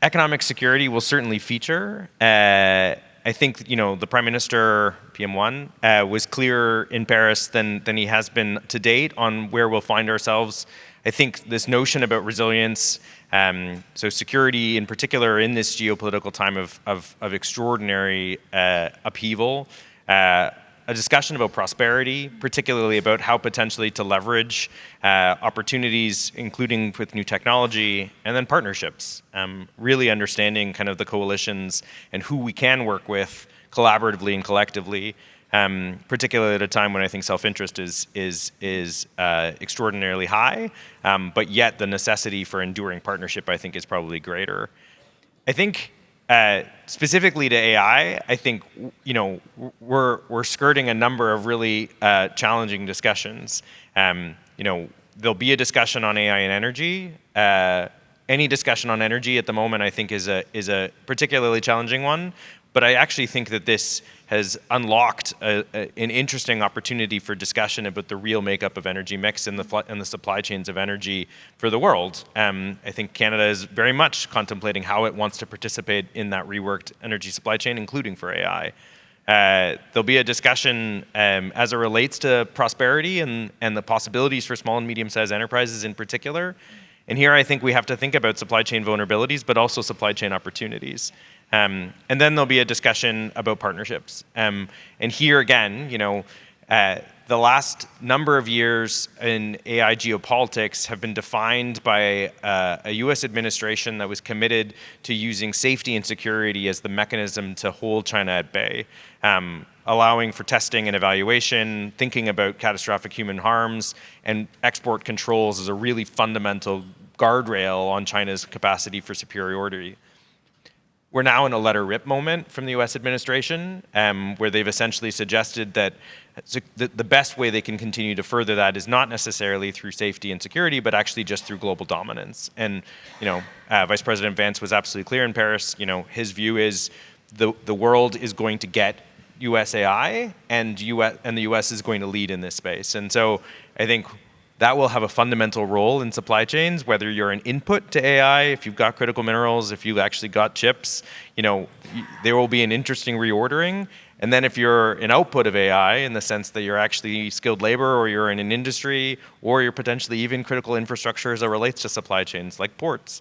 Economic security will certainly feature. I think, the Prime Minister, PM1, was clearer in Paris than he has been to date on where we'll find ourselves. I think this notion about resilience, so security in particular in this geopolitical time of extraordinary upheaval, a discussion about prosperity, particularly about how potentially to leverage opportunities, including with new technology, and then partnerships, really understanding kind of the coalitions and who we can work with collaboratively and collectively. particularly at a time when I think self-interest is extraordinarily high, but yet the necessity for enduring partnership, I think, is probably greater. I think specifically to AI, I think we're skirting a number of really challenging discussions. There'll be a discussion on AI and energy. Any discussion on energy at the moment, I think, is a particularly challenging one. But I actually think that this has unlocked an interesting opportunity for discussion about the real makeup of energy mix and the supply chains of energy for the world. I think Canada is very much contemplating how it wants to participate in that reworked energy supply chain, including for AI. There'll be a discussion as it relates to prosperity and the possibilities for small and medium-sized enterprises in particular. And here I think we have to think about supply chain vulnerabilities, but also supply chain opportunities. And then there'll be a discussion about partnerships. And here again, the last number of years in AI geopolitics have been defined by a US administration that was committed to using safety and security as the mechanism to hold China at bay, allowing for testing and evaluation, thinking about catastrophic human harms, and export controls as a really fundamental guardrail on China's capacity for superiority. We're now in a let her rip moment from the US administration, where they've essentially suggested that the best way they can continue to further that is not necessarily through safety and security, but actually just through global dominance. And Vice President Vance was absolutely clear in Paris. His view is the world is going to get US AI, and the US is going to lead in this space. And so I think that will have a fundamental role in supply chains, whether you're an input to AI, if you've got critical minerals, if you've actually got chips, there will be an interesting reordering. And then if you're an output of AI in the sense that you're actually skilled labor, or you're in an industry, or you're potentially even critical infrastructure as it relates to supply chains like ports,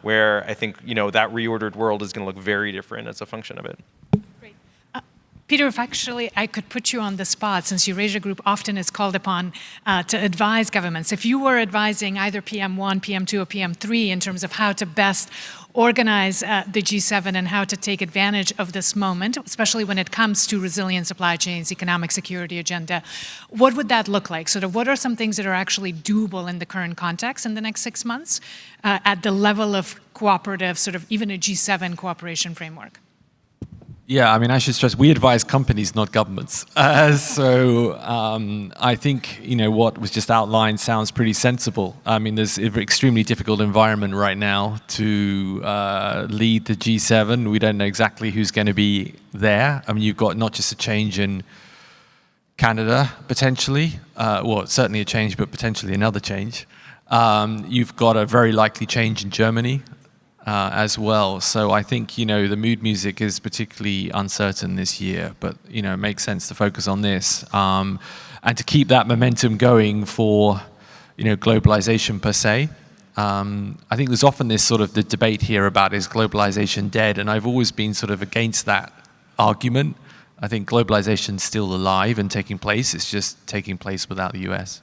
where I think that reordered world is going to look very different as a function of it. Peter, if actually I could put you on the spot, since Eurasia Group often is called upon to advise governments. If you were advising either PM1, PM2, or PM3 in terms of how to best organize the G7 and how to take advantage of this moment, especially when it comes to resilient supply chains, economic security agenda, what would that look like? Sort of what are some things that are actually doable in the current context in the next 6 months at the level of cooperative, sort of even a G7 cooperation framework? Yeah, I mean, I should stress, we advise companies, not governments. So I think, what was just outlined sounds pretty sensible. I mean, there's an extremely difficult environment right now to lead the G7. We don't know exactly who's going to be there. I mean, you've got not just a change in Canada, potentially. Well, certainly a change, but potentially another change. You've got a very likely change in Germany. As well. So I think, the mood music is particularly uncertain this year, but, it makes sense to focus on this and to keep that momentum going for, globalization per se. I think there's often this sort of the debate here about is globalization dead? And I've always been sort of against that argument. I think globalization's still alive and taking place. It's just taking place without the US.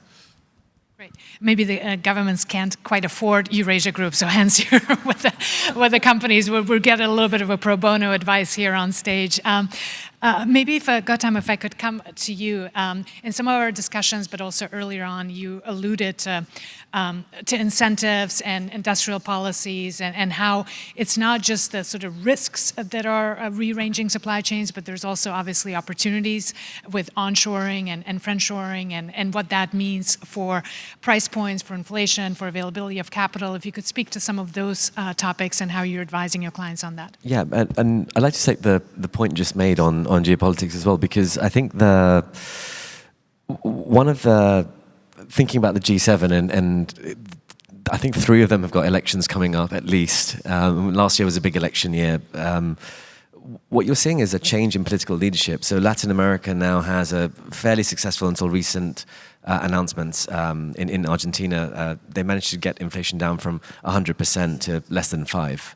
Maybe the governments can't quite afford Eurasia Group, so hence you're with the companies. We'll get a little bit of a pro bono advice here on stage. Maybe Gautam, if I could come to you. In some of our discussions, but also earlier on, you alluded to incentives and industrial policies and how it's not just the sort of risks that are rearranging supply chains, but there's also obviously opportunities with onshoring and friendshoring and what that means for price points, for inflation, for availability of capital. If you could speak to some of those topics and how you're advising your clients on that. Yeah, and I'd like to take the point just made on geopolitics as well, because I think one of the thinking about the G7 and I think 3 of them have got elections coming up at least. Last year was a big election year. What you're seeing is a change in political leadership. So Latin America now has a fairly successful until recent announcements. In Argentina, they managed to get inflation down from 100% to less than 5%.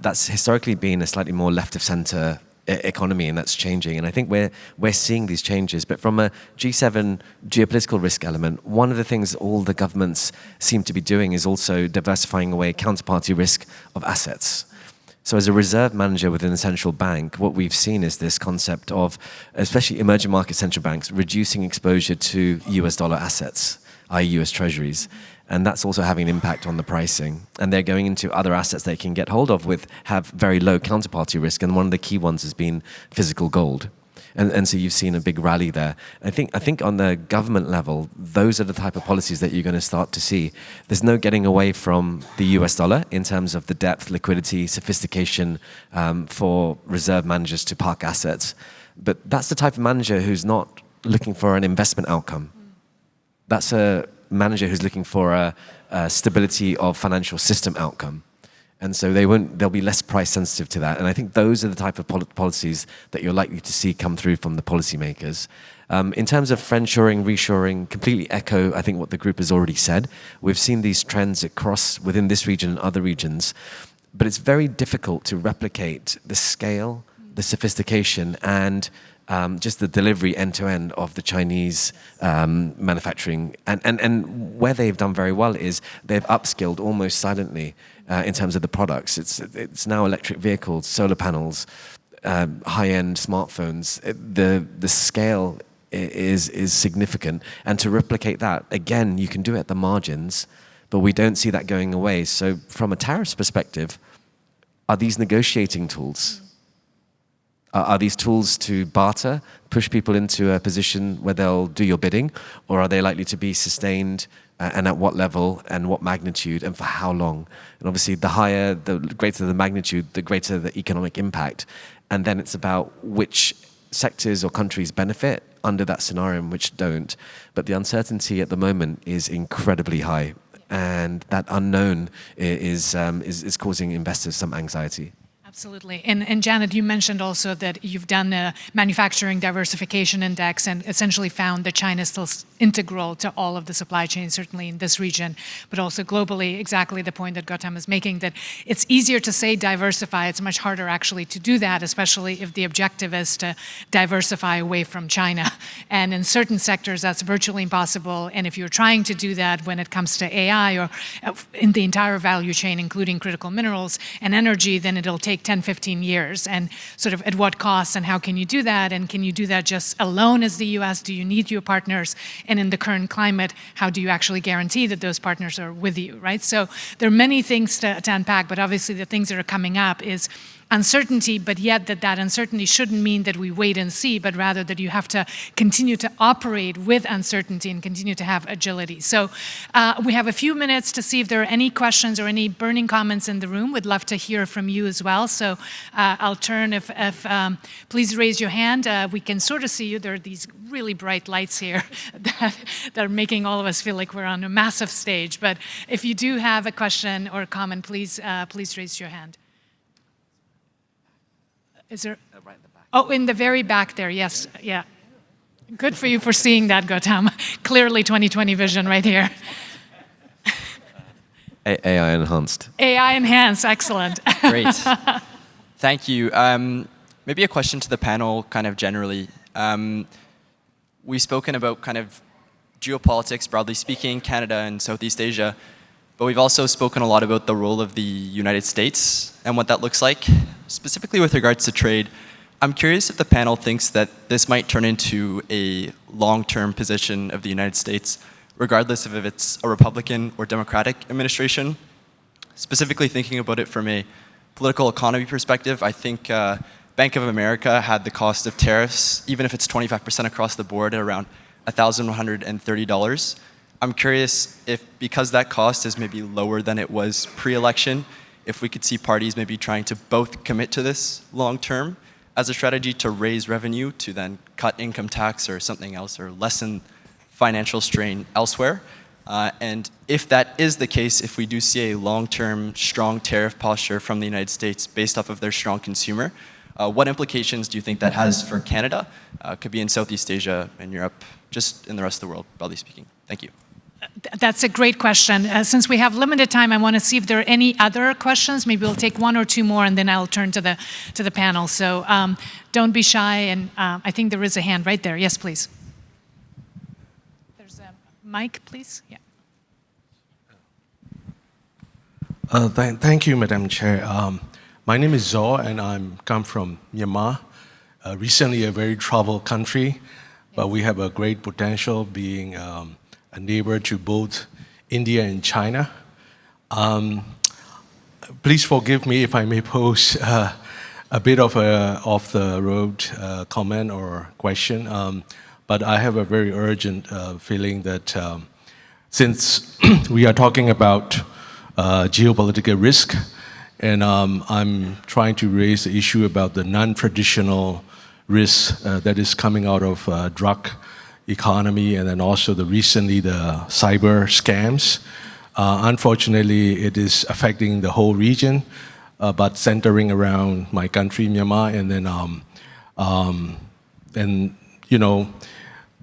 That's historically been a slightly more left of center economy, and that's changing. And I think we're seeing these changes. But from a G7 geopolitical risk element, one of the things all the governments seem to be doing is also diversifying away counterparty risk of assets. So as a reserve manager within a central bank, what we've seen is this concept of, especially emerging market central banks, reducing exposure to US dollar assets, i.e. US treasuries. And that's also having an impact on the pricing. And they're going into other assets they can get hold of have very low counterparty risk. And one of the key ones has been physical gold. And so you've seen a big rally there. I think on the government level, those are the type of policies that you're going to start to see. There's no getting away from the US dollar in terms of the depth, liquidity, sophistication for reserve managers to park assets. But that's the type of manager who's not looking for an investment outcome. That's a manager who's looking for a stability of financial system outcome. And so they'll be less price sensitive to that. And I think those are the type of policies that you're likely to see come through from the policymakers. In terms of friendshoring, reshoring, completely echo, I think, what the group has already said. We've seen these trends across within this region and other regions, but it's very difficult to replicate the scale, the sophistication, and just the delivery end-to-end of the Chinese manufacturing. And where they've done very well is they've upskilled almost silently in terms of the products. It's now electric vehicles, solar panels, high-end smartphones. The scale is significant. And to replicate that, again, you can do it at the margins, but we don't see that going away. So from a tariffs perspective, are these negotiating tools? Are these tools to barter, push people into a position where they'll do your bidding, or are they likely to be sustained, and at what level, and what magnitude, and for how long? And obviously, the greater the magnitude, the greater the economic impact. And then it's about which sectors or countries benefit under that scenario and which don't. But the uncertainty at the moment is incredibly high, and that unknown is causing investors some anxiety. Absolutely. And Janet, you mentioned also that you've done a manufacturing diversification index and essentially found that China is still integral to all of the supply chains, certainly in this region, but also globally. Exactly the point that Gautam is making, that it's easier to say diversify. It's much harder actually to do that, especially if the objective is to diversify away from China. And in certain sectors, that's virtually impossible. And if you're trying to do that when it comes to AI or in the entire value chain, including critical minerals and energy, then it'll take 10, 15 years, and sort of at what cost, and how can you do that, and can you do that just alone as the US? Do you need your partners? And in the current climate, how do you actually guarantee that those partners are with you, right? So there are many things to unpack, but obviously the things that are coming up is uncertainty, but yet that uncertainty shouldn't mean that we wait and see, but rather that you have to continue to operate with uncertainty and continue to have agility. So we have a few minutes to see if there are any questions or any burning comments in the room. We'd love to hear from you as well. So I'll turn, please raise your hand. We can sort of see you. There are these really bright lights here that are making all of us feel like we're on a massive stage. But if you do have a question or a comment, please raise your hand. Is there? Right in the back. Oh, in the very back there, yes. Yeah. Good for you for seeing that, Gautam. Clearly 2020 vision right here. AI enhanced. AI enhanced, excellent. Great. Thank you. Maybe a question to the panel, kind of generally. We've spoken about kind of geopolitics, broadly speaking, Canada and Southeast Asia. But we've also spoken a lot about the role of the United States and what that looks like, specifically with regards to trade. I'm curious if the panel thinks that this might turn into a long-term position of the United States, regardless of if it's a Republican or Democratic administration. Specifically thinking about it from a political economy perspective, I think Bank of America had the cost of tariffs, even if it's 25% across the board, at around $1,130. I'm curious if, because that cost is maybe lower than it was pre-election, if we could see parties maybe trying to both commit to this long-term as a strategy to raise revenue, to then cut income tax or something else, or lessen financial strain elsewhere. And if that is the case, if we do see a long-term strong tariff posture from the United States based off of their strong consumer, what implications do you think that has for Canada? Could be in Southeast Asia and Europe, just in the rest of the world, broadly speaking. Thank you. That's a great question. Since we have limited time, I want to see if there are any other questions. Maybe we'll take one or two more, and then I'll turn to the panel. So don't be shy, and I think there is a hand right there. Yes, please. There's a mic, please. Yeah. Thank you, Madam Chair. My name is Zor, and I'm come from Myanmar. Recently, a very troubled country, but we have a great potential being a neighbor to both India and China. Please forgive me if I may pose a bit of a off-the-road comment or question, but I have a very urgent feeling that since we are talking about geopolitical risk, and I'm trying to raise the issue about the non-traditional risk that is coming out of drug economy, and then also recently the cyber scams. Unfortunately, it is affecting the whole region, but centering around my country, Myanmar, and then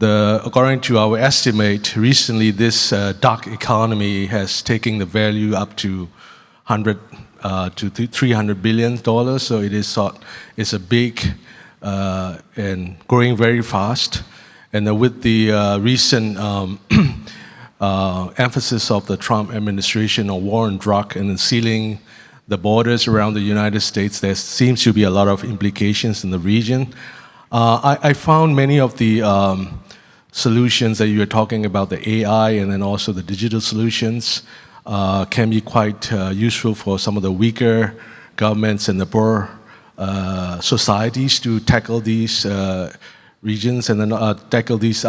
according to our estimate, recently this dark economy has taken the value up to 100 to $300 billion. So it is it's a big and growing very fast. And with the recent emphasis of the Trump administration on war on drug and then sealing the borders around the United States, there seems to be a lot of implications in the region. I found many of the solutions that you were talking about, the AI and then also the digital solutions, can be quite useful for some of the weaker governments and the poor societies to tackle these regions and then tackle these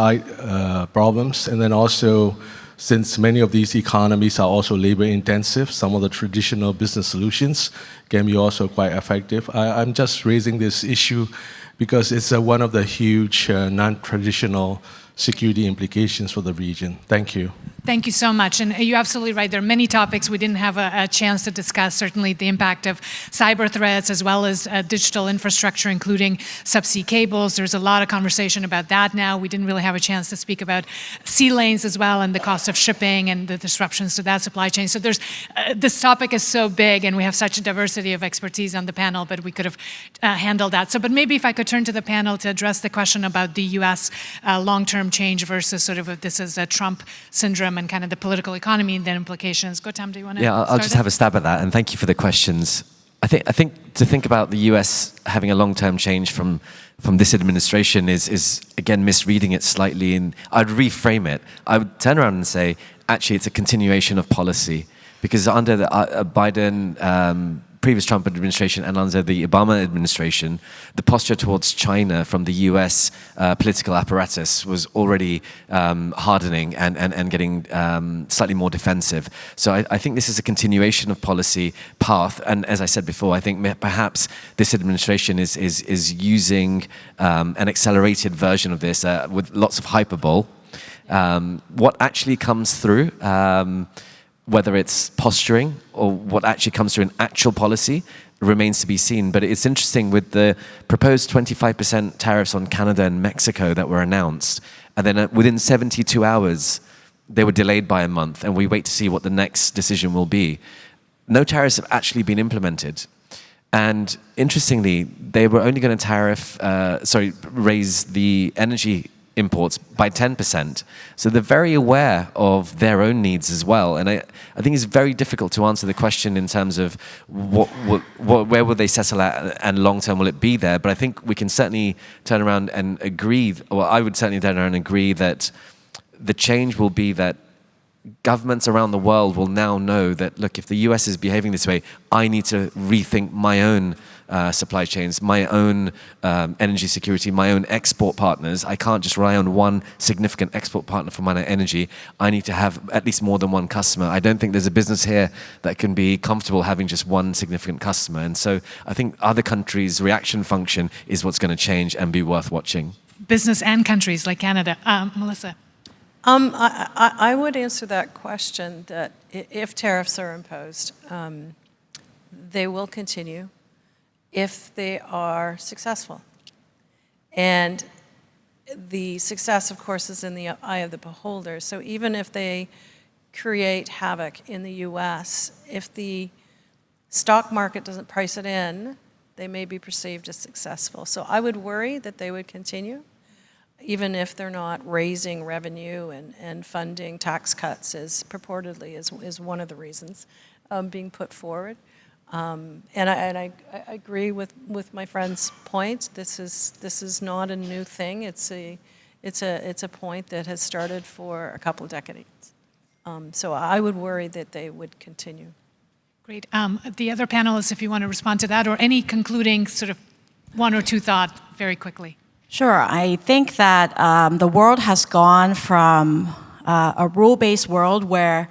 problems. And then also, since many of these economies are also labor intensive, some of the traditional business solutions can be also quite effective. I'm just raising this issue because it's one of the huge non-traditional security implications for the region. Thank you. Thank you so much. And you're absolutely right. There are many topics we didn't have a chance to discuss. Certainly the impact of cyber threats as well as digital infrastructure, including subsea cables. There's a lot of conversation about that now. We didn't really have a chance to speak about sea lanes as well and the cost of shipping and the disruptions to that supply chain. So this topic is so big and we have such a diversity of expertise on the panel, but we could have handled that. But maybe if I could turn to the panel to address the question about the U.S. Long-term change versus sort of if this is a Trump syndrome and kind of the political economy and then implications. Gautam, do you want to I'll just have a stab at that, and thank you for the questions. I think to think about the US having a long-term change from this administration is again misreading it slightly, and I'd reframe it. I would turn around and say, actually, it's a continuation of policy, because under the Biden previous Trump administration and under the Obama administration, the posture towards China from the US political apparatus was already hardening and getting slightly more defensive. So I think this is a continuation of policy path. And as I said before, I think perhaps this administration is using an accelerated version of this with lots of hyperbole. What actually comes through, whether it's posturing or what actually comes through in actual policy, remains to be seen. But it's interesting with the proposed 25% tariffs on Canada and Mexico that were announced, and then within 72 hours, they were delayed by a month, and we wait to see what the next decision will be. No tariffs have actually been implemented. And interestingly, they were only going to raise the energy imports by 10%. So they're very aware of their own needs as well. And I think it's very difficult to answer the question in terms of where will they settle at and long term will it be there. But I think we can certainly turn around and agree, or I would certainly turn around and agree that the change will be that governments around the world will now know that, look, if the US is behaving this way, I need to rethink my own supply chains, my own energy security, my own export partners. I can't just rely on one significant export partner for my energy. I need to have at least more than one customer. I don't think there's a business here that can be comfortable having just one significant customer. And so I think other countries' reaction function is what's going to change and be worth watching. Business and countries like Canada. Melissa. I would answer that question that if tariffs are imposed, they will continue if they are successful. And the success, of course, is in the eye of the beholder. So even if they create havoc in the US, if the stock market doesn't price it in, they may be perceived as successful. So I would worry that they would continue, even if they're not raising revenue and funding tax cuts as purportedly is one of the reasons being put forward. And I agree with my friend's point. This is not a new thing. It's a point that has started for a couple of decades. So I would worry that they would continue. Great. The other panelists, if you want to respond to that, or any concluding sort of one or two thoughts very quickly. Sure. I think that the world has gone from a rule-based world where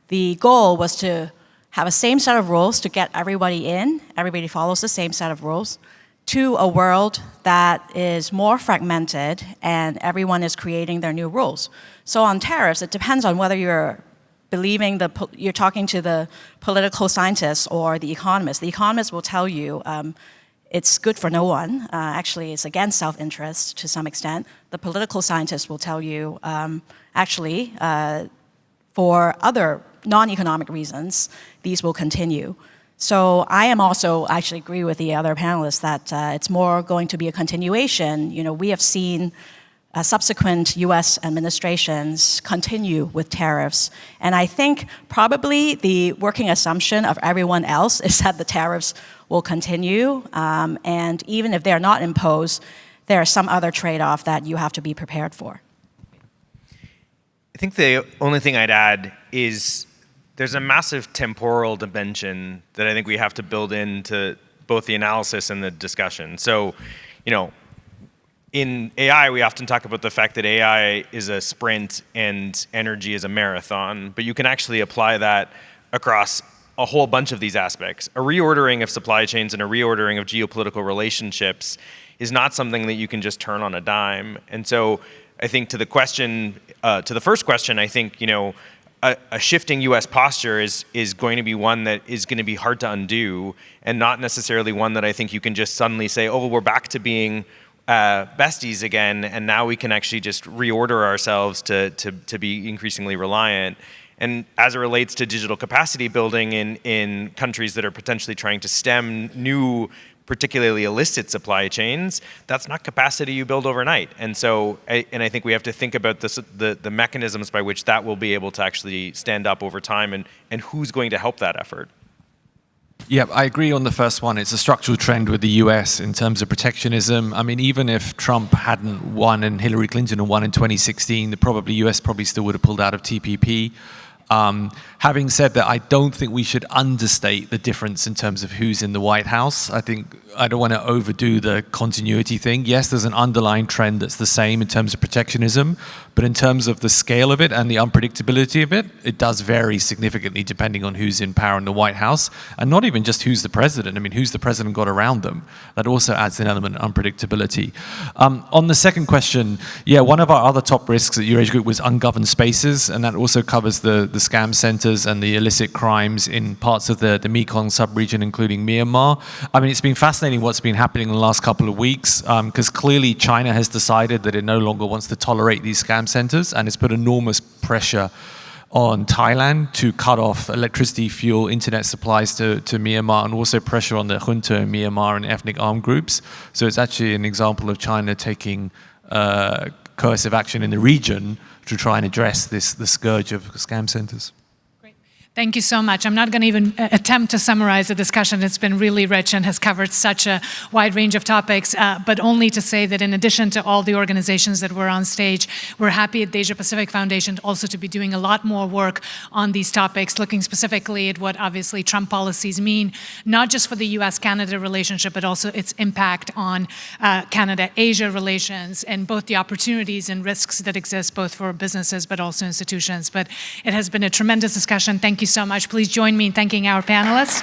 the goal was to have a same set of rules to get everybody in, everybody follows the same set of rules, to a world that is more fragmented and everyone is creating their new rules. So on tariffs, it depends on whether you're talking to the political scientists or the economists. The economists will tell you it's good for no one. Actually, it's against self-interest to some extent. The political scientists will tell you actually for other non-economic reasons, these will continue. So I am also actually agree with the other panelists that it's more going to be a continuation. You know, we have seen subsequent U.S. administrations continue with tariffs. And I think probably the working assumption of everyone else is that the tariffs will continue. And even if they're not imposed, there are some other trade-off that you have to be prepared for. I think the only thing I'd add is there's a massive temporal dimension that I think we have to build into both the analysis and the discussion. So, you know, in AI, we often talk about the fact that AI is a sprint and energy is a marathon, but you can actually apply that across a whole bunch of these aspects. A reordering of supply chains and a reordering of geopolitical relationships is not something that you can just turn on a dime. And so I think to the question, to the first question, I think, you know, a shifting U.S. posture is going to be one that is going to be hard to undo, and not necessarily one that I think you can just suddenly say, oh, well, we're back to being besties again, and now we can actually just reorder ourselves to be increasingly reliant. And as it relates to digital capacity building in countries that are potentially trying to stem new, particularly illicit supply chains, that's not capacity you build overnight. And so, I think we have to think about the mechanisms by which that will be able to actually stand up over time, and who's going to help that effort. Yeah, I agree on the first one. It's a structural trend with the US in terms of protectionism. I mean, even if Trump hadn't won and Hillary Clinton had won in 2016, the US probably still would have pulled out of TPP. Having said that, I don't think we should understate the difference in terms of who's in the White House. I think I don't want to overdo the continuity thing. Yes, there's an underlying trend that's the same in terms of protectionism, but in terms of the scale of it and the unpredictability of it, it does vary significantly depending on who's in power in the White House, and not even just who's the president. I mean, who's the president got around them? That also adds an element of unpredictability. On the second question, yeah, one of our other top risks at Eurasia Group was ungoverned spaces, and that also covers the scam centers and the illicit crimes in parts of the Mekong sub-region, including Myanmar. I mean, it's been fascinating what's been happening in the last couple of weeks, because clearly China has decided that it no longer wants to tolerate these scam centers, and it's put enormous pressure on Thailand to cut off electricity, fuel, internet supplies to Myanmar, and also pressure on the junta in Myanmar and ethnic armed groups. So it's actually an example of China taking coercive action in the region to try and address the scourge of scam centers. Thank you so much. I'm not going to even attempt to summarize the discussion. It's been really rich and has covered such a wide range of topics, but only to say that in addition to all the organizations that were on stage, we're happy at the Asia Pacific Foundation also to be doing a lot more work on these topics, looking specifically at what obviously Trump policies mean, not just for the US-Canada relationship, but also its impact on Canada-Asia relations, and both the opportunities and risks that exist both for businesses but also institutions. But it has been a tremendous discussion. Thank you so much. Please join me in thanking our panelists.